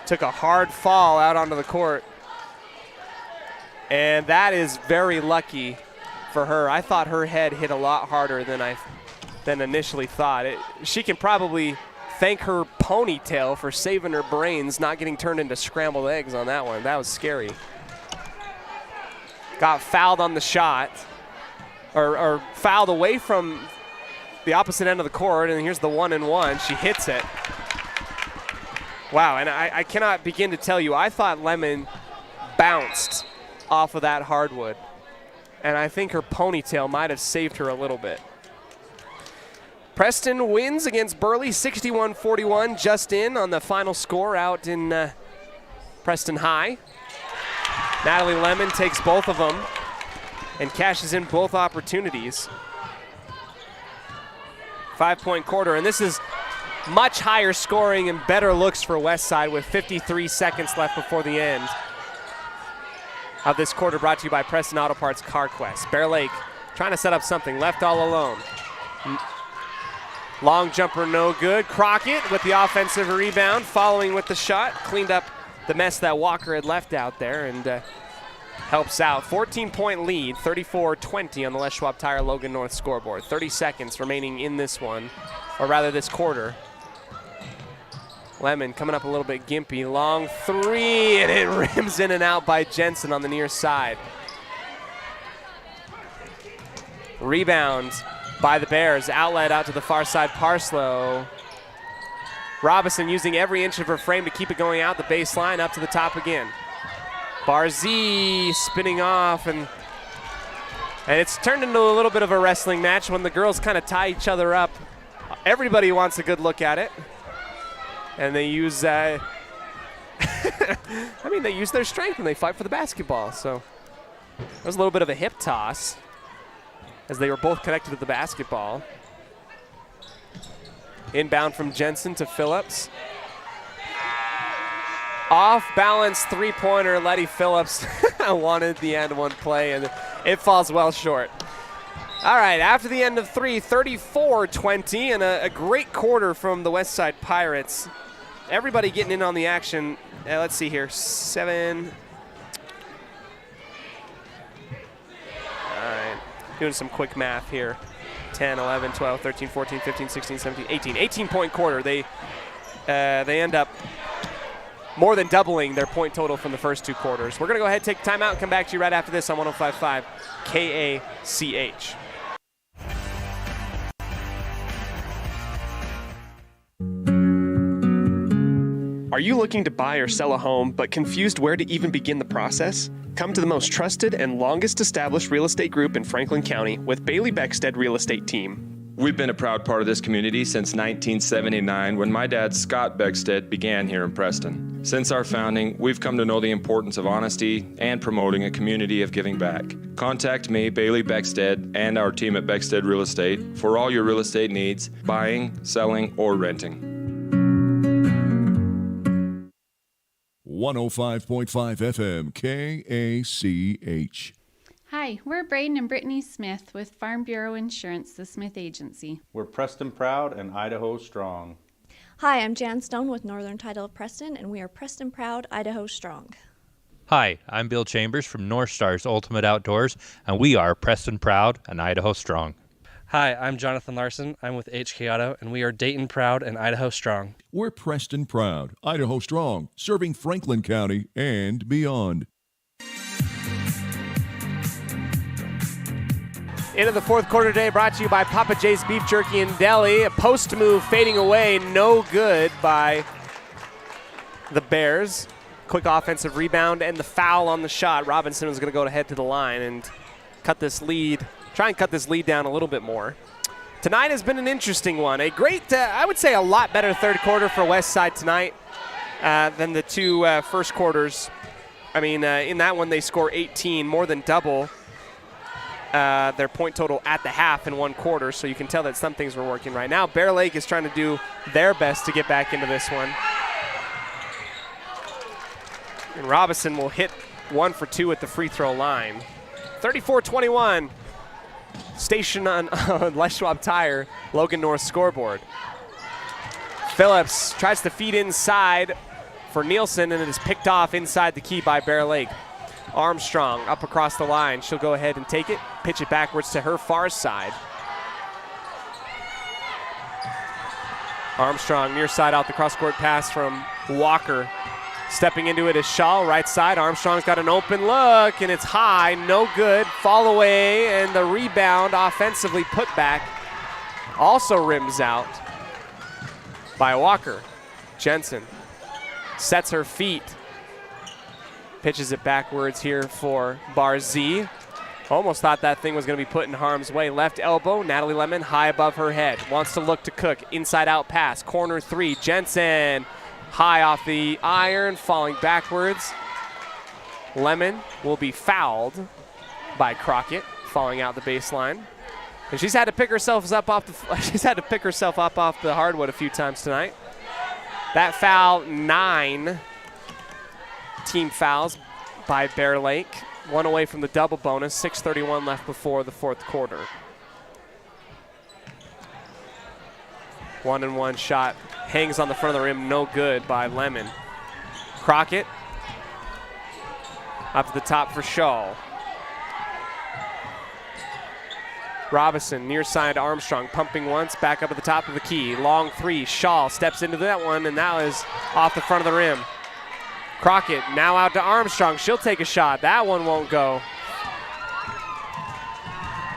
took a hard fall out onto the court. And that is very lucky for her. I thought her head hit a lot harder than initially thought. She can probably thank her ponytail for saving her brains, not getting turned into scrambled eggs on that one. That was scary. Got fouled on the shot, or fouled away from the opposite end of the court, and here's the 1-and-1. She hits it. Wow, and I cannot begin to tell you, I thought Lemon bounced off of that hardwood, and I think her ponytail might have saved her a little bit. Preston wins against Burley 61-41, just in on the final score out in Preston High. Natalie Lemon takes both of them and cashes in both opportunities. 5-point quarter, and this is much higher scoring and better looks for Westside with 53 seconds left before the end of this quarter, brought to you by Preston Auto Parts CarQuest. Bear Lake trying to set up something, left all alone. Long jumper, no good. Crockett with the offensive rebound, following with the shot, cleaned up the mess that Walker had left out there and helps out. 14-point lead, 34-20 on the Les Schwab Tire Logan North scoreboard. 30 seconds remaining in this one, or rather this quarter. Lemon coming up a little bit gimpy. Long three, and it rims in and out by Jensen on the near side. Rebound by the Bears. Outlet out to the far side, Parslow. Robinson using every inch of her frame to keep it going out the baseline, up to the top again. Barzee spinning off, and it's turned into a little bit of a wrestling match when the girls kind of tie each other up. Everybody wants a good look at it. And they use, I mean, they use their strength when they fight for the basketball. So there's a little bit of a hip toss as they were both connected to the basketball. Inbound from Jensen to Phillips. Off balance three-pointer, Letty Phillips wanted the and one play, and it falls well short. All right, after the end of three, 34-20, and a great quarter from the Westside Pirates. Everybody getting in on the action. Let's see here, 7. All right, doing some quick math here. 10, 11, 12, 13, 14, 15, 16, 17, 18. 18-point quarter. They end up more than doubling their point total from the first two quarters. We're going to go ahead and take a timeout and come back to you right after this on 105.5 KACH. Are you looking to buy or sell a home but confused where to even begin the process? Come to the most trusted and longest established real estate group in Franklin County with Bailey Beckstead Real Estate Team. We've been a proud part of this community since 1979 when my dad, Scott Beckstead, began here in Preston. Since our founding, we've come to know the importance of honesty and promoting a community of giving back. Contact me, Bailey Beckstead, and our team at Beckstead Real Estate for all your real estate needs, buying, selling, or renting. 105.5 FM KACH. Hi, we're Braden and Brittany Smith with Farm Bureau Insurance, the Smith Agency. We're Preston proud and Idaho strong. Hi, I'm Jan Stone with Northern Title of Preston, and we are Preston proud, Idaho strong. Hi, I'm Bill Chambers from North Stars Ultimate Outdoors, and we are Preston proud and Idaho strong. Hi, I'm Jonathan Larson. I'm with HK Auto, and we are Dayton proud and Idaho strong. We're Preston proud, Idaho strong, serving Franklin County and beyond. Into the fourth quarter today, brought to you by Papa J's Beef Jerky and Deli. A post move fading away, no good by the Bears. Quick offensive rebound and the foul on the shot. Robinson was going to go ahead to the line and try and cut this lead down a little bit more. Tonight has been an interesting one. A great, I would say a lot better third quarter for Westside tonight than the two first quarters. I mean, in that one they score 18, more than double their point total at the half in one quarter, so you can tell that some things were working right now. Bear Lake is trying to do their best to get back into this one. And Robinson will hit 1 for 2 at the free throw line. 34-21. Station on Les Schwab Tire, Logan North scoreboard. Phillips tries to feed inside for Nielsen, and it is picked off inside the key by Bear Lake. Armstrong up across the line. She'll go ahead and take it, pitch it backwards to her far side. Armstrong near side out the cross-court pass from Walker. Stepping into it is Shaw, right side. Armstrong's got an open look, and it's high, no good. Fall away, and the rebound offensively put back. Also rims out by Walker. Jensen sets her feet. Pitches it backwards here for Barzee. Almost thought that thing was going to be put in harm's way. Left elbow, Natalie Lemon high above her head. Wants to look to Cook. Inside out pass, corner three. Jensen high off the iron, falling backwards. Lemon will be fouled by Crockett, falling out the baseline. And she's had to pick herself up off the hardwood a few times tonight. That foul, 9 team fouls by Bear Lake. 1 away from the double bonus, 6:31 left before the fourth quarter. 1-and-1 shot hangs on the front of the rim, no good by Lemon. Crockett up to the top for Shaw. Robinson near side to Armstrong, pumping once, back up at the top of the key. Long three, Shaw steps into that one, and that was off the front of the rim. Crockett now out to Armstrong. She'll take a shot. That one won't go.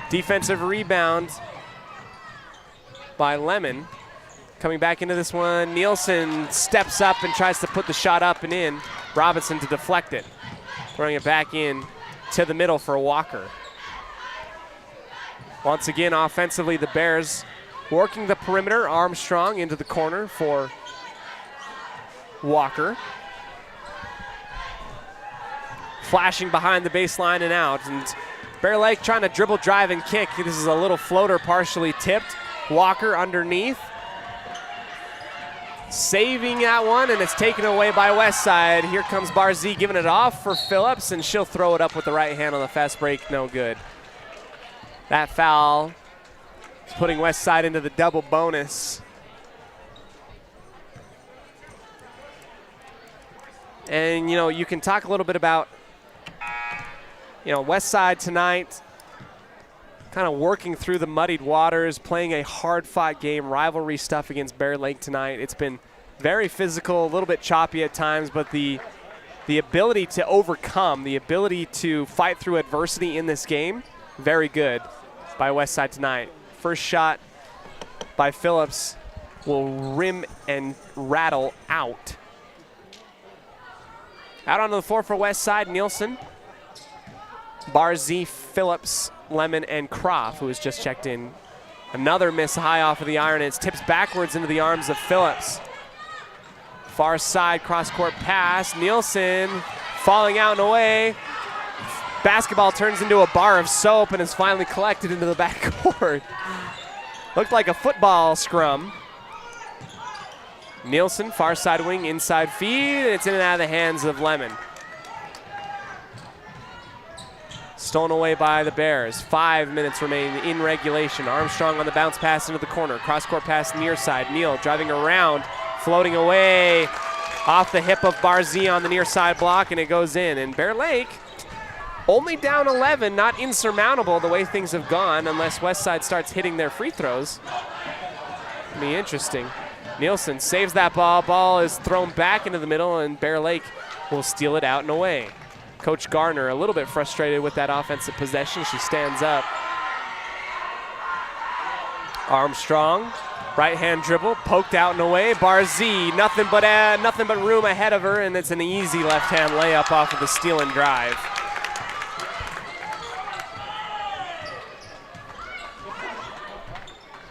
Defensive rebound by Lemon. Coming back into this one, Nielsen steps up and tries to put the shot up and in. Robinson to deflect it. Throwing it back in to the middle for Walker. Once again, offensively, the Bears working the perimeter. Armstrong into the corner for Walker. Flashing behind the baseline and out. And Bear Lake trying to dribble, drive, and kick. This is a little floater partially tipped. Walker underneath. Saving that one, and it's taken away by Westside. Here comes Barzee giving it off for Phillips, and she'll throw it up with the right hand on the fast break. No good. That foul is putting Westside into the double bonus. And, you can talk a little bit about, Westside tonight kind of working through the muddied waters, playing a hard-fought game, rivalry stuff against Bear Lake tonight. It's been very physical, a little bit choppy at times, but the ability to overcome, the ability to fight through adversity in this game, very good by Westside tonight. First shot by Phillips will rim and rattle out. Out onto the floor for Westside, Nielsen, Barzee, Phillips, Lemon, and Croft, who has just checked in. Another miss high off of the iron, and it's tips backwards into the arms of Phillips. Far side cross-court pass. Nielsen falling out and away. Basketball turns into a bar of soap and is finally collected into the backcourt. Looked like a football scrum. Nielsen, far side wing, inside feed, and it's in and out of the hands of Lemon. Stolen away by the Bears. 5 minutes remain in regulation. Armstrong on the bounce pass into the corner. Cross-court pass near side. Neal driving around, floating away off the hip of Barzee on the near side block, and it goes in. And Bear Lake only down 11, not insurmountable the way things have gone unless Westside starts hitting their free throws. It'll be interesting. Nielsen saves that ball. Ball is thrown back into the middle, and Bear Lake will steal it out and away. Coach Garner a little bit frustrated with that offensive possession. She stands up. Armstrong, right hand dribble, poked out and away. Barzee, nothing but room ahead of her, and it's an easy left hand layup off of the steal and drive.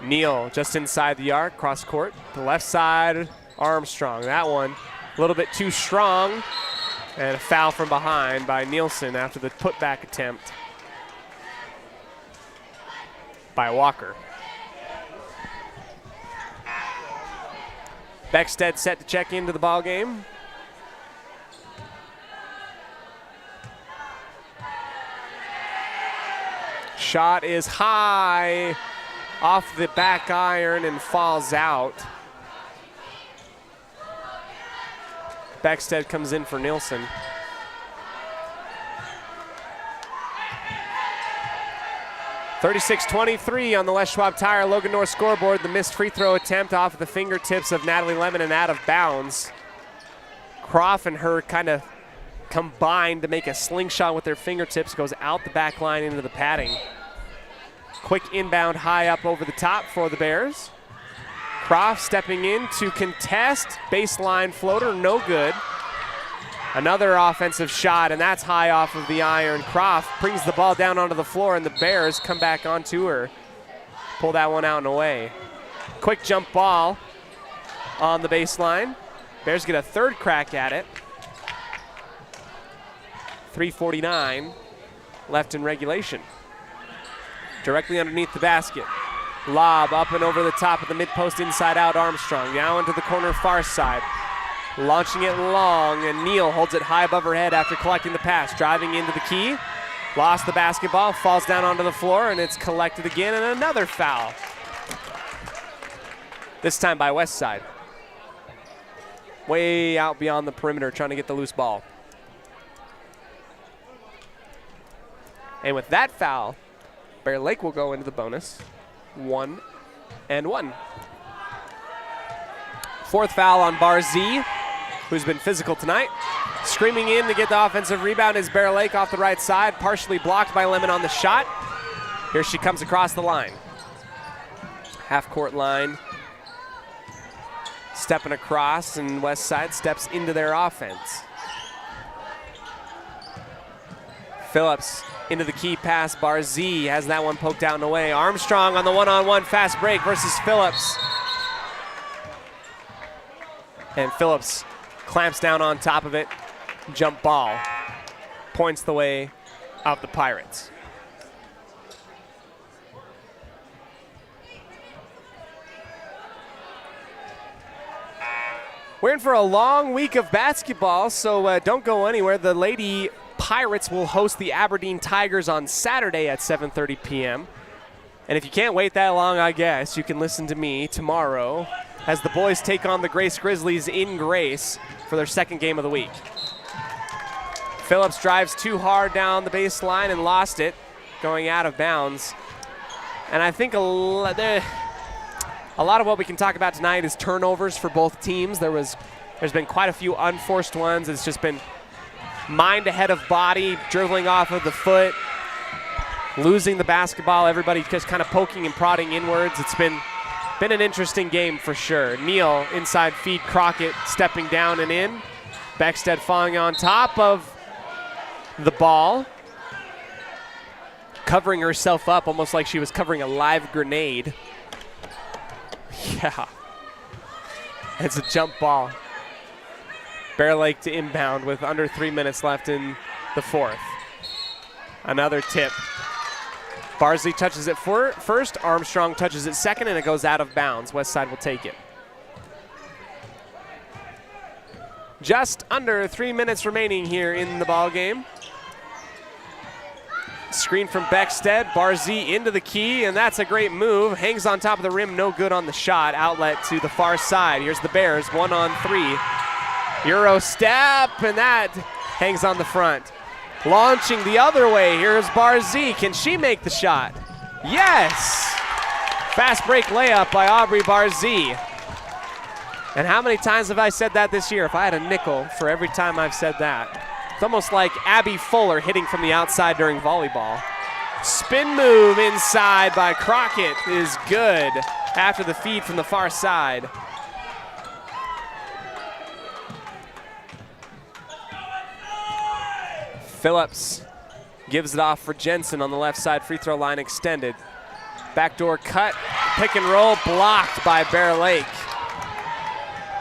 Neal just inside the arc, cross court. The left side, Armstrong. That one a little bit too strong. And a foul from behind by Nielsen after the putback attempt by Walker. Beckstead set to check into the ball game. Shot is high off the back iron and falls out. Beckstead comes in for Nielsen. .36-23 on the Les Schwab Tire Logan North scoreboard. The missed free throw attempt off of the fingertips of Natalie Lemon and out of bounds. Croft and her kind of combined to make a slingshot with their fingertips. Goes out the back line into the padding. Quick inbound high up over the top for the Bears. Croft stepping in to contest. Baseline floater, no good. Another offensive shot, and that's high off of the iron. Croft brings the ball down onto the floor, and the Bears come back onto her. Pull that one out and away. Quick jump ball on the baseline. Bears get a third crack at it. 3:49 left in regulation. directly underneath the basket. Lob up and over the top of the mid-post, inside out. Armstrong now into the corner far side. Launching it long, and Neal holds it high above her head after collecting the pass. Driving into the key. Lost the basketball, falls down onto the floor, and it's collected again, and another foul. This time by Westside. Way out beyond the perimeter, trying to get the loose ball. And with that foul, Bear Lake will go into the bonus. 1 and 1. Fourth foul on Bar Z, who's been physical tonight. Screaming in to get the offensive rebound is Bear Lake off the right side, partially blocked by Lemon on the shot. Here she comes across the line. Half-court line. Stepping across, and Westside steps into their offense. Phillips into the key pass. Bar Z has that one poked out and away. Armstrong on the one-on-one fast break versus Phillips. And Phillips clamps down on top of it. Jump ball. Points the way of the Pirates. We're in for a long week of basketball, so don't go anywhere. The Lady Pirates will host the Aberdeen Tigers on Saturday at 7:30 p.m. And if you can't wait that long, I guess, you can listen to me tomorrow as the boys take on the Grace Grizzlies in Grace for their second game of the week. Phillips drives too hard down the baseline and lost it, going out of bounds. And I think a lot of what we can talk about tonight is turnovers for both teams. There's been quite a few unforced ones. It's just been mind ahead of body, dribbling off of the foot, losing the basketball, everybody just kind of poking and prodding inwards. It's been an interesting game for sure. Neal inside feed Crockett, stepping down and in. Beckstead falling on top of the ball, covering herself up almost like she was covering a live grenade. Yeah. It's a jump ball. Bear Lake to inbound with under 3 minutes left in the fourth. Another tip. Barsley touches it first, Armstrong touches it second, and it goes out of bounds. Westside will take it. Just under 3 minutes remaining here in the ball game. Screen from Beckstead, Barzee into the key, and that's a great move. Hangs on top of the rim, no good on the shot. Outlet to the far side. Here's the Bears, 1-on-3. Euro step, and that hangs on the front. Launching the other way, here's Barzee. Can she make the shot? Yes! Fast break layup by Aubrey Barzee. And how many times have I said that this year? If I had a nickel for every time I've said that. It's almost like Abby Fuller hitting from the outside during volleyball. Spin move inside by Crockett is good after the feed from the far side. Phillips gives it off for Jensen on the left side, free throw line extended. Backdoor cut, pick and roll blocked by Bear Lake.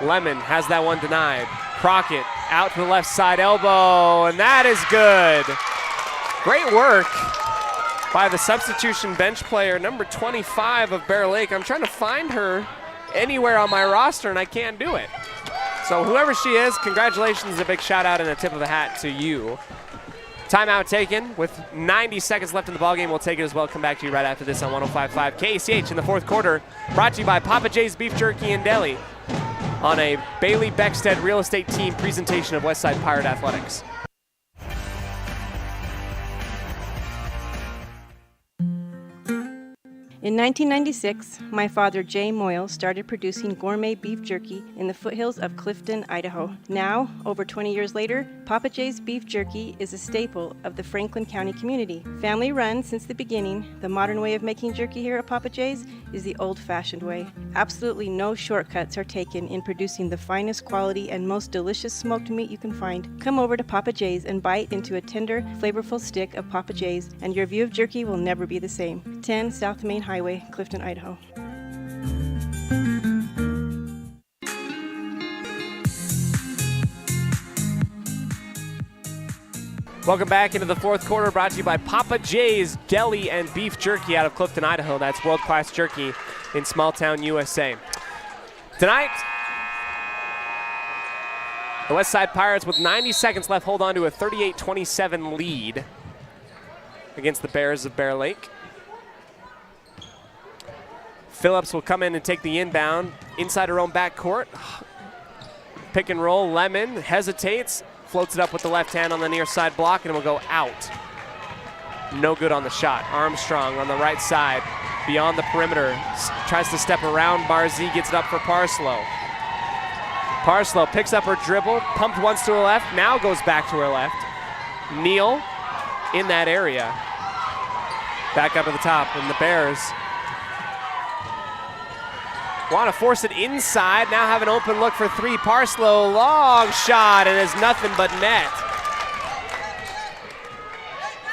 Lemon has that one denied. Crockett out to the left side elbow, and that is good. Great work by the substitution bench player, number 25 of Bear Lake. I'm trying to find her anywhere on my roster, and I can't do it. So whoever she is, congratulations, a big shout out and a tip of the hat to you. Timeout taken with 90 seconds left in the ballgame. We'll take it as well. Come back to you right after this on 105.5 KCH in the fourth quarter. Brought to you by Papa J's Beef Jerky and Deli on a Bailey Beckstead Real Estate Team presentation of Westside Pirate Athletics. In 1996, my father, Jay Moyle, started producing gourmet beef jerky in the foothills of Clifton, Idaho. Now, over 20 years later, Papa J's Beef Jerky is a staple of the Franklin County community. Family run since the beginning, the modern way of making jerky here at Papa J's is the old-fashioned way. Absolutely no shortcuts are taken in producing the finest quality and most delicious smoked meat you can find. Come over to Papa J's and bite into a tender, flavorful stick of Papa J's, and your view of jerky will never be the same. 10 South Main Highway, Clifton, Idaho. Welcome back into the fourth quarter, brought to you by Papa J's Deli and Beef Jerky out of Clifton, Idaho. That's world-class jerky in small town USA. Tonight, the West Side Pirates, with 90 seconds left, hold on to a 38-27 lead against the Bears of Bear Lake. Phillips will come in and take the inbound inside her own backcourt. Pick and roll, Lemon hesitates. Floats it up with the left hand on the near side block, and it will go out. No good on the shot. Armstrong on the right side, beyond the perimeter. Tries to step around Barzee, gets it up for Parslow. Parslow picks up her dribble, pumped once to her left, now goes back to her left. Neal in that area. Back up to the top, and the Bears want to force it inside, now have an open look for three. Parslow, long shot, and is nothing but net.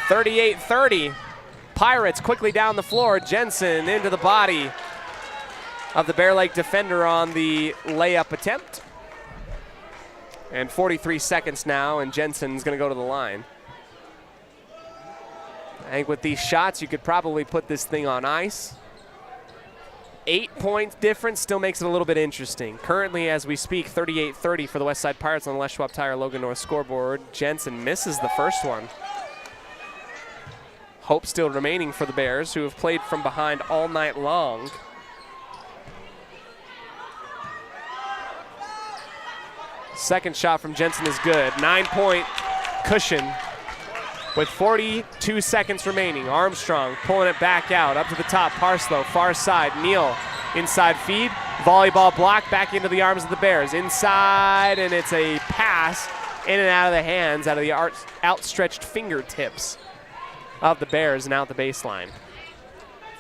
38-30. Pirates quickly down the floor. Jensen into the body of the Bear Lake defender on the layup attempt. And 43 seconds now, and Jensen's going to go to the line. I think with these shots, you could probably put this thing on ice. 8-point difference still makes it a little bit interesting. Currently, as we speak, 38-30 for the West Side Pirates on the Les Schwab Tire Logan North scoreboard. Jensen misses the first one. Hope still remaining for the Bears, who have played from behind all night long. Second shot from Jensen is good. 9-point cushion with 42 seconds remaining. Armstrong pulling it back out, up to the top. Parslow, far side. Neal, inside feed. Volleyball block back into the arms of the Bears. Inside, and it's a pass in and out of the hands, out of the outstretched fingertips of the Bears and out the baseline.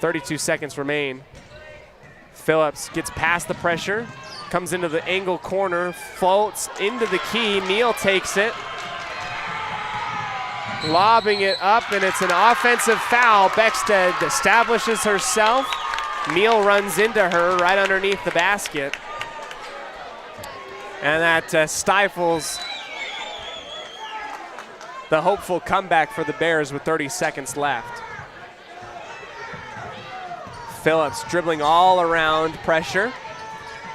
32 seconds remain. Phillips gets past the pressure, comes into the angle corner, floats into the key. Neal takes it, lobbing it up, and it's an offensive foul. Beckstead establishes herself. Neal runs into her right underneath the basket. And that stifles the hopeful comeback for the Bears with 30 seconds left. Phillips dribbling all around pressure.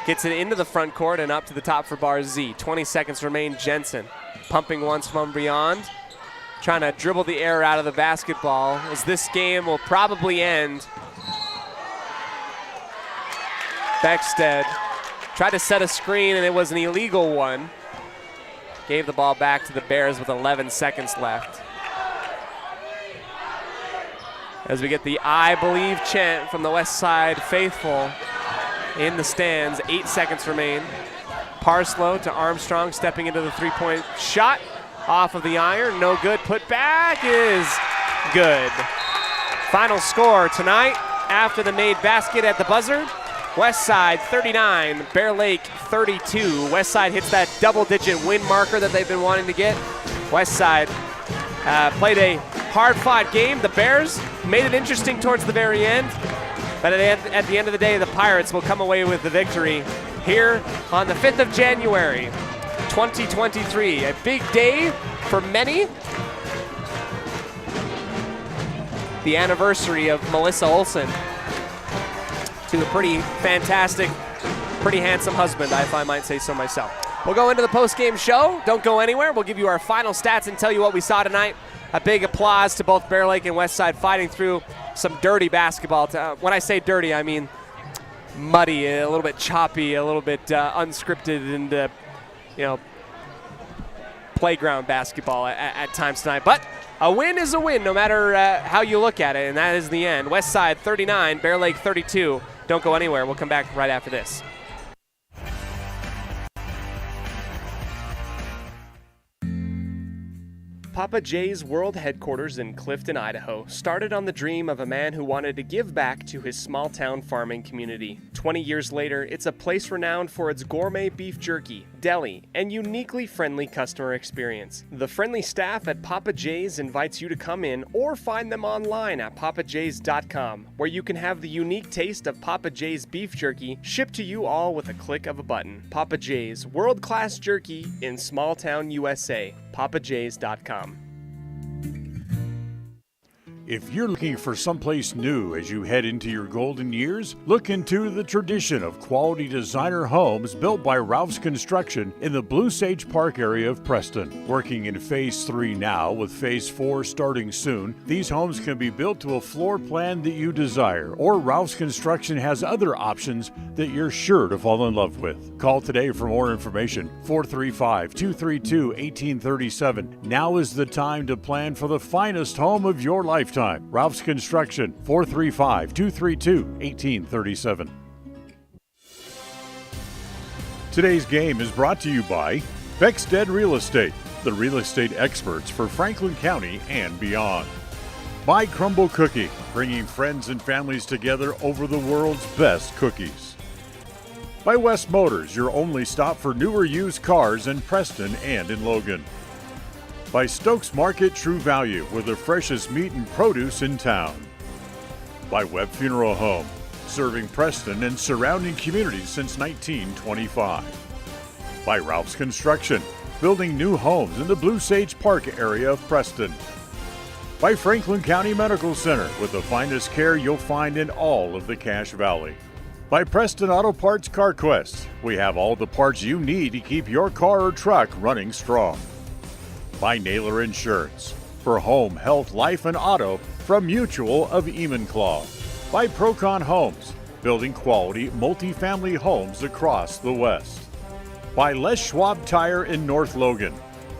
Gets it into the front court and up to the top for Barzee. 20 seconds remain. Jensen pumping once from beyond, trying to dribble the air out of the basketball, as this game will probably end. Beckstead tried to set a screen, and it was an illegal one. Gave the ball back to the Bears with 11 seconds left. As we get the I believe chant from the West Side faithful in the stands. 8 seconds remain. Parslow to Armstrong, stepping into the three-point shot. Off of the iron, no good. Put back is good. Final score tonight after the made basket at the buzzer. West Side 39, Bear Lake 32. West Side hits that double-digit win marker that they've been wanting to get. West Side played a hard-fought game. The Bears made it interesting towards the very end, but at the end of the day, the Pirates will come away with the victory here on the 5th of January, 2023. A big day for many. The anniversary of Melissa Olsen, to a pretty fantastic, pretty handsome husband, if I might say so myself. We'll go into the post-game show. Don't go anywhere. We'll give you our final stats and tell you what we saw tonight. A big applause to both Bear Lake and West Side fighting through some dirty basketball. When I say dirty, I mean muddy, a little bit choppy, a little bit unscripted, and playground basketball at times tonight. But a win is a win, no matter how you look at it, and that is the end. West Side 39, Bear Lake 32. Don't go anywhere. We'll come back right after this. Papa J's World Headquarters in Clifton, Idaho, started on the dream of a man who wanted to give back to his small-town farming community. 20 years later, it's a place renowned for its gourmet beef jerky, deli, and uniquely friendly customer experience. The friendly staff at Papa J's invites you to come in or find them online at papajs.com, where you can have the unique taste of Papa J's beef jerky shipped to you all with a click of a button. Papa J's, world-class jerky in small-town USA. papajs.com. If you're looking for someplace new as you head into your golden years, look into the tradition of quality designer homes built by Ralph's Construction in the Blue Sage Park area of Preston. Working in Phase 3 now, with Phase 4 starting soon, these homes can be built to a floor plan that you desire, or Ralph's Construction has other options that you're sure to fall in love with. Call today for more information, 435-232-1837. Now is the time to plan for the finest home of your lifetime. Ralph's Construction, 435-232-1837. Today's game is brought to you by Beckstead Real Estate, the real estate experts for Franklin County and beyond. By Crumble Cookie, bringing friends and families together over the world's best cookies. By West Motors, your only stop for newer used cars in Preston and in Logan. By Stokes Market True Value, with the freshest meat and produce in town. By Webb Funeral Home, serving Preston and surrounding communities since 1925. By Ralph's Construction, building new homes in the Blue Sage Park area of Preston. By Franklin County Medical Center, with the finest care you'll find in all of the Cache Valley. By Preston Auto Parts Car Quest, we have all the parts you need to keep your car or truck running strong. By Naylor Insurance, for home, health, life, and auto from Mutual of Enumclaw. By Procon Homes, building quality multifamily homes across the West. By Les Schwab Tire in North Logan.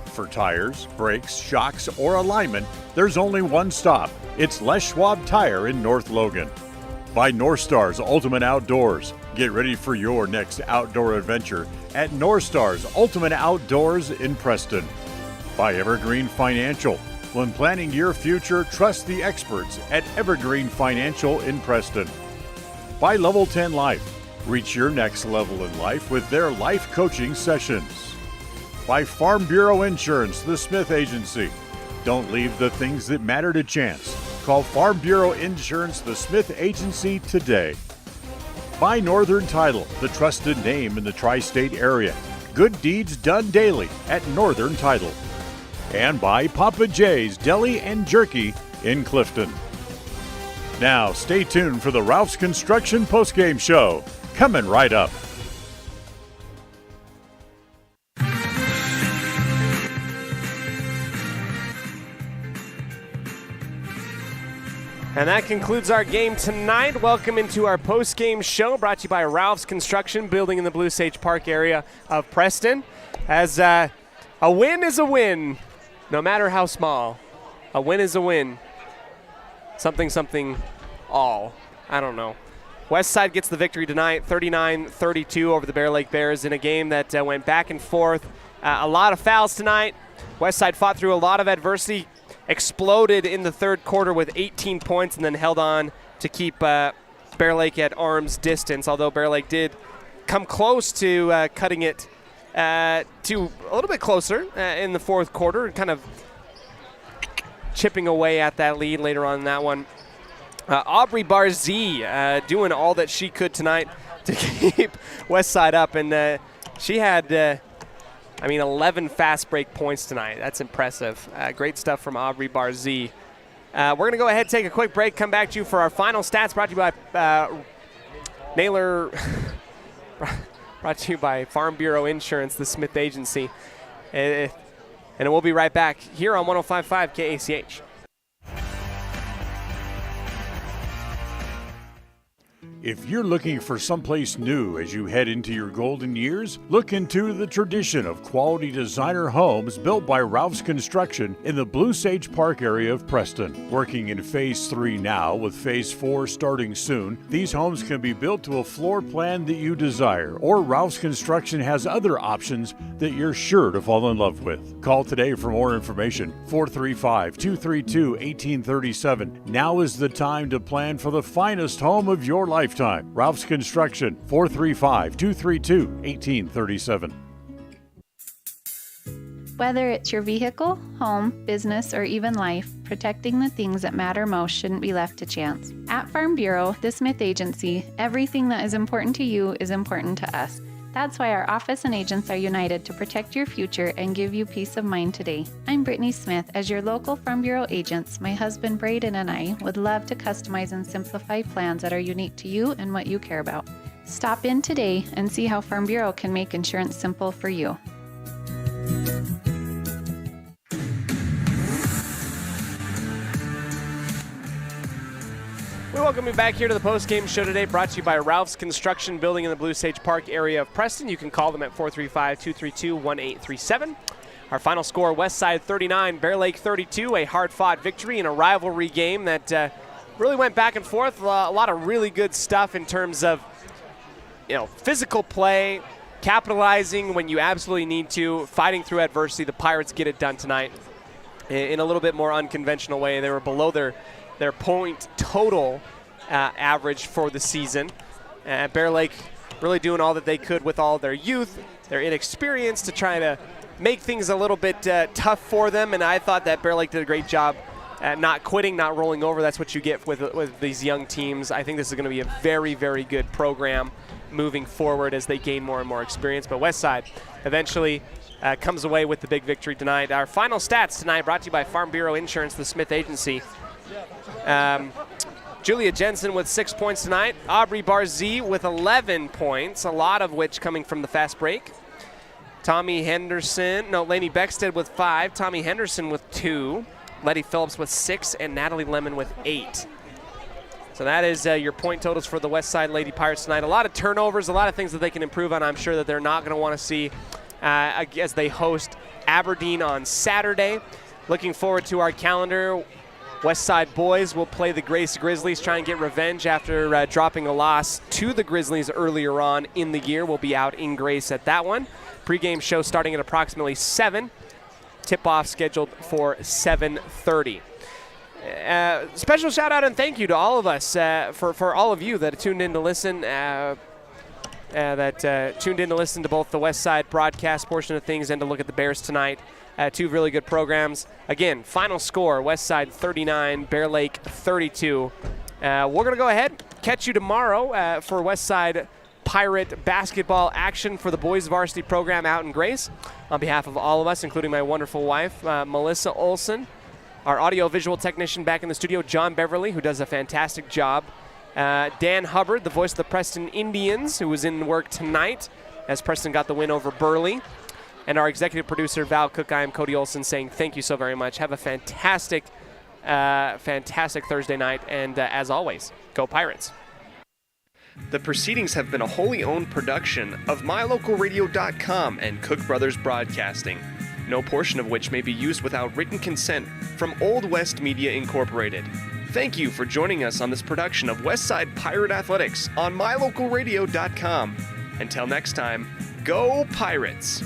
For tires, brakes, shocks, or alignment, there's only one stop. It's Les Schwab Tire in North Logan. By North Stars Ultimate Outdoors. Get ready for your next outdoor adventure at North Stars Ultimate Outdoors in Preston. By Evergreen Financial. When planning your future, trust the experts at Evergreen Financial in Preston. By Level 10 Life. Reach your next level in life with their life coaching sessions. By Farm Bureau Insurance, the Smith Agency. Don't leave the things that matter to chance. Call Farm Bureau Insurance, the Smith Agency today. By Northern Title, the trusted name in the tri-state area. Good deeds done daily at Northern Title. And by Papa J's Deli and Jerky in Clifton. Now, stay tuned for the Ralph's Construction postgame show, coming right up. And that concludes our game tonight. Welcome into our post-game show, brought to you by Ralph's Construction, building in the Blue Sage Park area of Preston. As a win is a win, no matter how small. A win is a win. Something, all. I don't know. Westside gets the victory tonight, 39-32 over the Bear Lake Bears in a game that went back and forth. A lot of fouls tonight. Westside fought through a lot of adversity, exploded in the third quarter with 18 points, and then held on to keep Bear Lake at arm's distance, although Bear Lake did come close to cutting it to a little bit closer in the fourth quarter, and kind of chipping away at that lead later on in that one. Aubrey Barzee doing all that she could tonight to keep Westside up, and she had 11 fast break points tonight. That's impressive. Great stuff from Aubrey Barzee. We're going to go ahead and take a quick break, come back to you for our final stats, brought to you by Naylor, brought to you by Farm Bureau Insurance, the Smith Agency. And we'll be right back here on 105.5 KACH. If you're looking for someplace new as you head into your golden years, look into the tradition of quality designer homes built by Ralph's Construction in the Blue Sage Park area of Preston. Working in Phase 3 now, with Phase 4 starting soon, these homes can be built to a floor plan that you desire, or Ralph's Construction has other options that you're sure to fall in love with. Call today for more information, 435-232-1837. Now is the time to plan for the finest home of your lifetime. Ralph's Construction, 435-232-1837. Whether it's your vehicle, home, business, or even life, protecting the things that matter most shouldn't be left to chance. At Farm Bureau, the Smith Agency, everything that is important to you is important to us. That's why our office and agents are united to protect your future and give you peace of mind today. I'm Brittany Smith. As your local Farm Bureau agents, my husband Braden and I would love to customize and simplify plans that are unique to you and what you care about. Stop in today and see how Farm Bureau can make insurance simple for you. We welcome you back here to the post-game show today, brought to you by Ralph's Construction Building in the Blue Sage Park area of Preston. You can call them at 435-232-1837. Our final score, Westside 39, Bear Lake 32, a hard-fought victory in a rivalry game that really went back and forth. A lot of really good stuff in terms of physical play, capitalizing when you absolutely need to, fighting through adversity. The Pirates get it done tonight in a little bit more unconventional way. They were below their point total average for the season. Bear Lake really doing all that they could with all their youth, their inexperience, to try to make things a little bit tough for them. And I thought that Bear Lake did a great job at not quitting, not rolling over. That's what you get with these young teams. I think this is going to be a very, very good program moving forward as they gain more and more experience. But Westside eventually comes away with the big victory tonight. Our final stats tonight brought to you by Farm Bureau Insurance, the Smith Agency. Julia Jensen with 6 points tonight. Aubrey Barzee with 11 points, a lot of which coming from the fast break. Laney Beckstead with 5. Tommy Henderson with 2. Letty Phillips with 6. And Natalie Lemon with 8. So that is your point totals for the Westside Lady Pirates tonight. A lot of turnovers, a lot of things that they can improve on. I'm sure that they're not going to want to see as they host Aberdeen on Saturday. Looking forward to our calendar. Westside boys will play the Grace Grizzlies, try and get revenge after dropping a loss to the Grizzlies earlier on in the year. We'll be out in Grace at that one. Pre-game show starting at approximately 7. Tip-off scheduled for 7:30. Special shout-out and thank you to all of us, for all of you that tuned in to listen, to both the Westside broadcast portion of things and to look at the Bears tonight. 2 really good programs. Again, final score, Westside 39, Bear Lake 32. We're going to go ahead, catch you tomorrow for Westside Pirate basketball action for the boys varsity program out in Grace. On behalf of all of us, including my wonderful wife, Melissa Olsen, our audio-visual technician back in the studio, John Beverly, who does a fantastic job. Dan Hubbard, the voice of the Preston Indians, who was in work tonight as Preston got the win over Burley. And our executive producer, Val Cook. I am Cody Olsen saying thank you so very much. Have a fantastic Thursday night. And as always, go Pirates. The proceedings have been a wholly owned production of MyLocalRadio.com and Cook Brothers Broadcasting, no portion of which may be used without written consent from Old West Media Incorporated. Thank you for joining us on this production of Westside Pirate Athletics on MyLocalRadio.com. Until next time, go Pirates!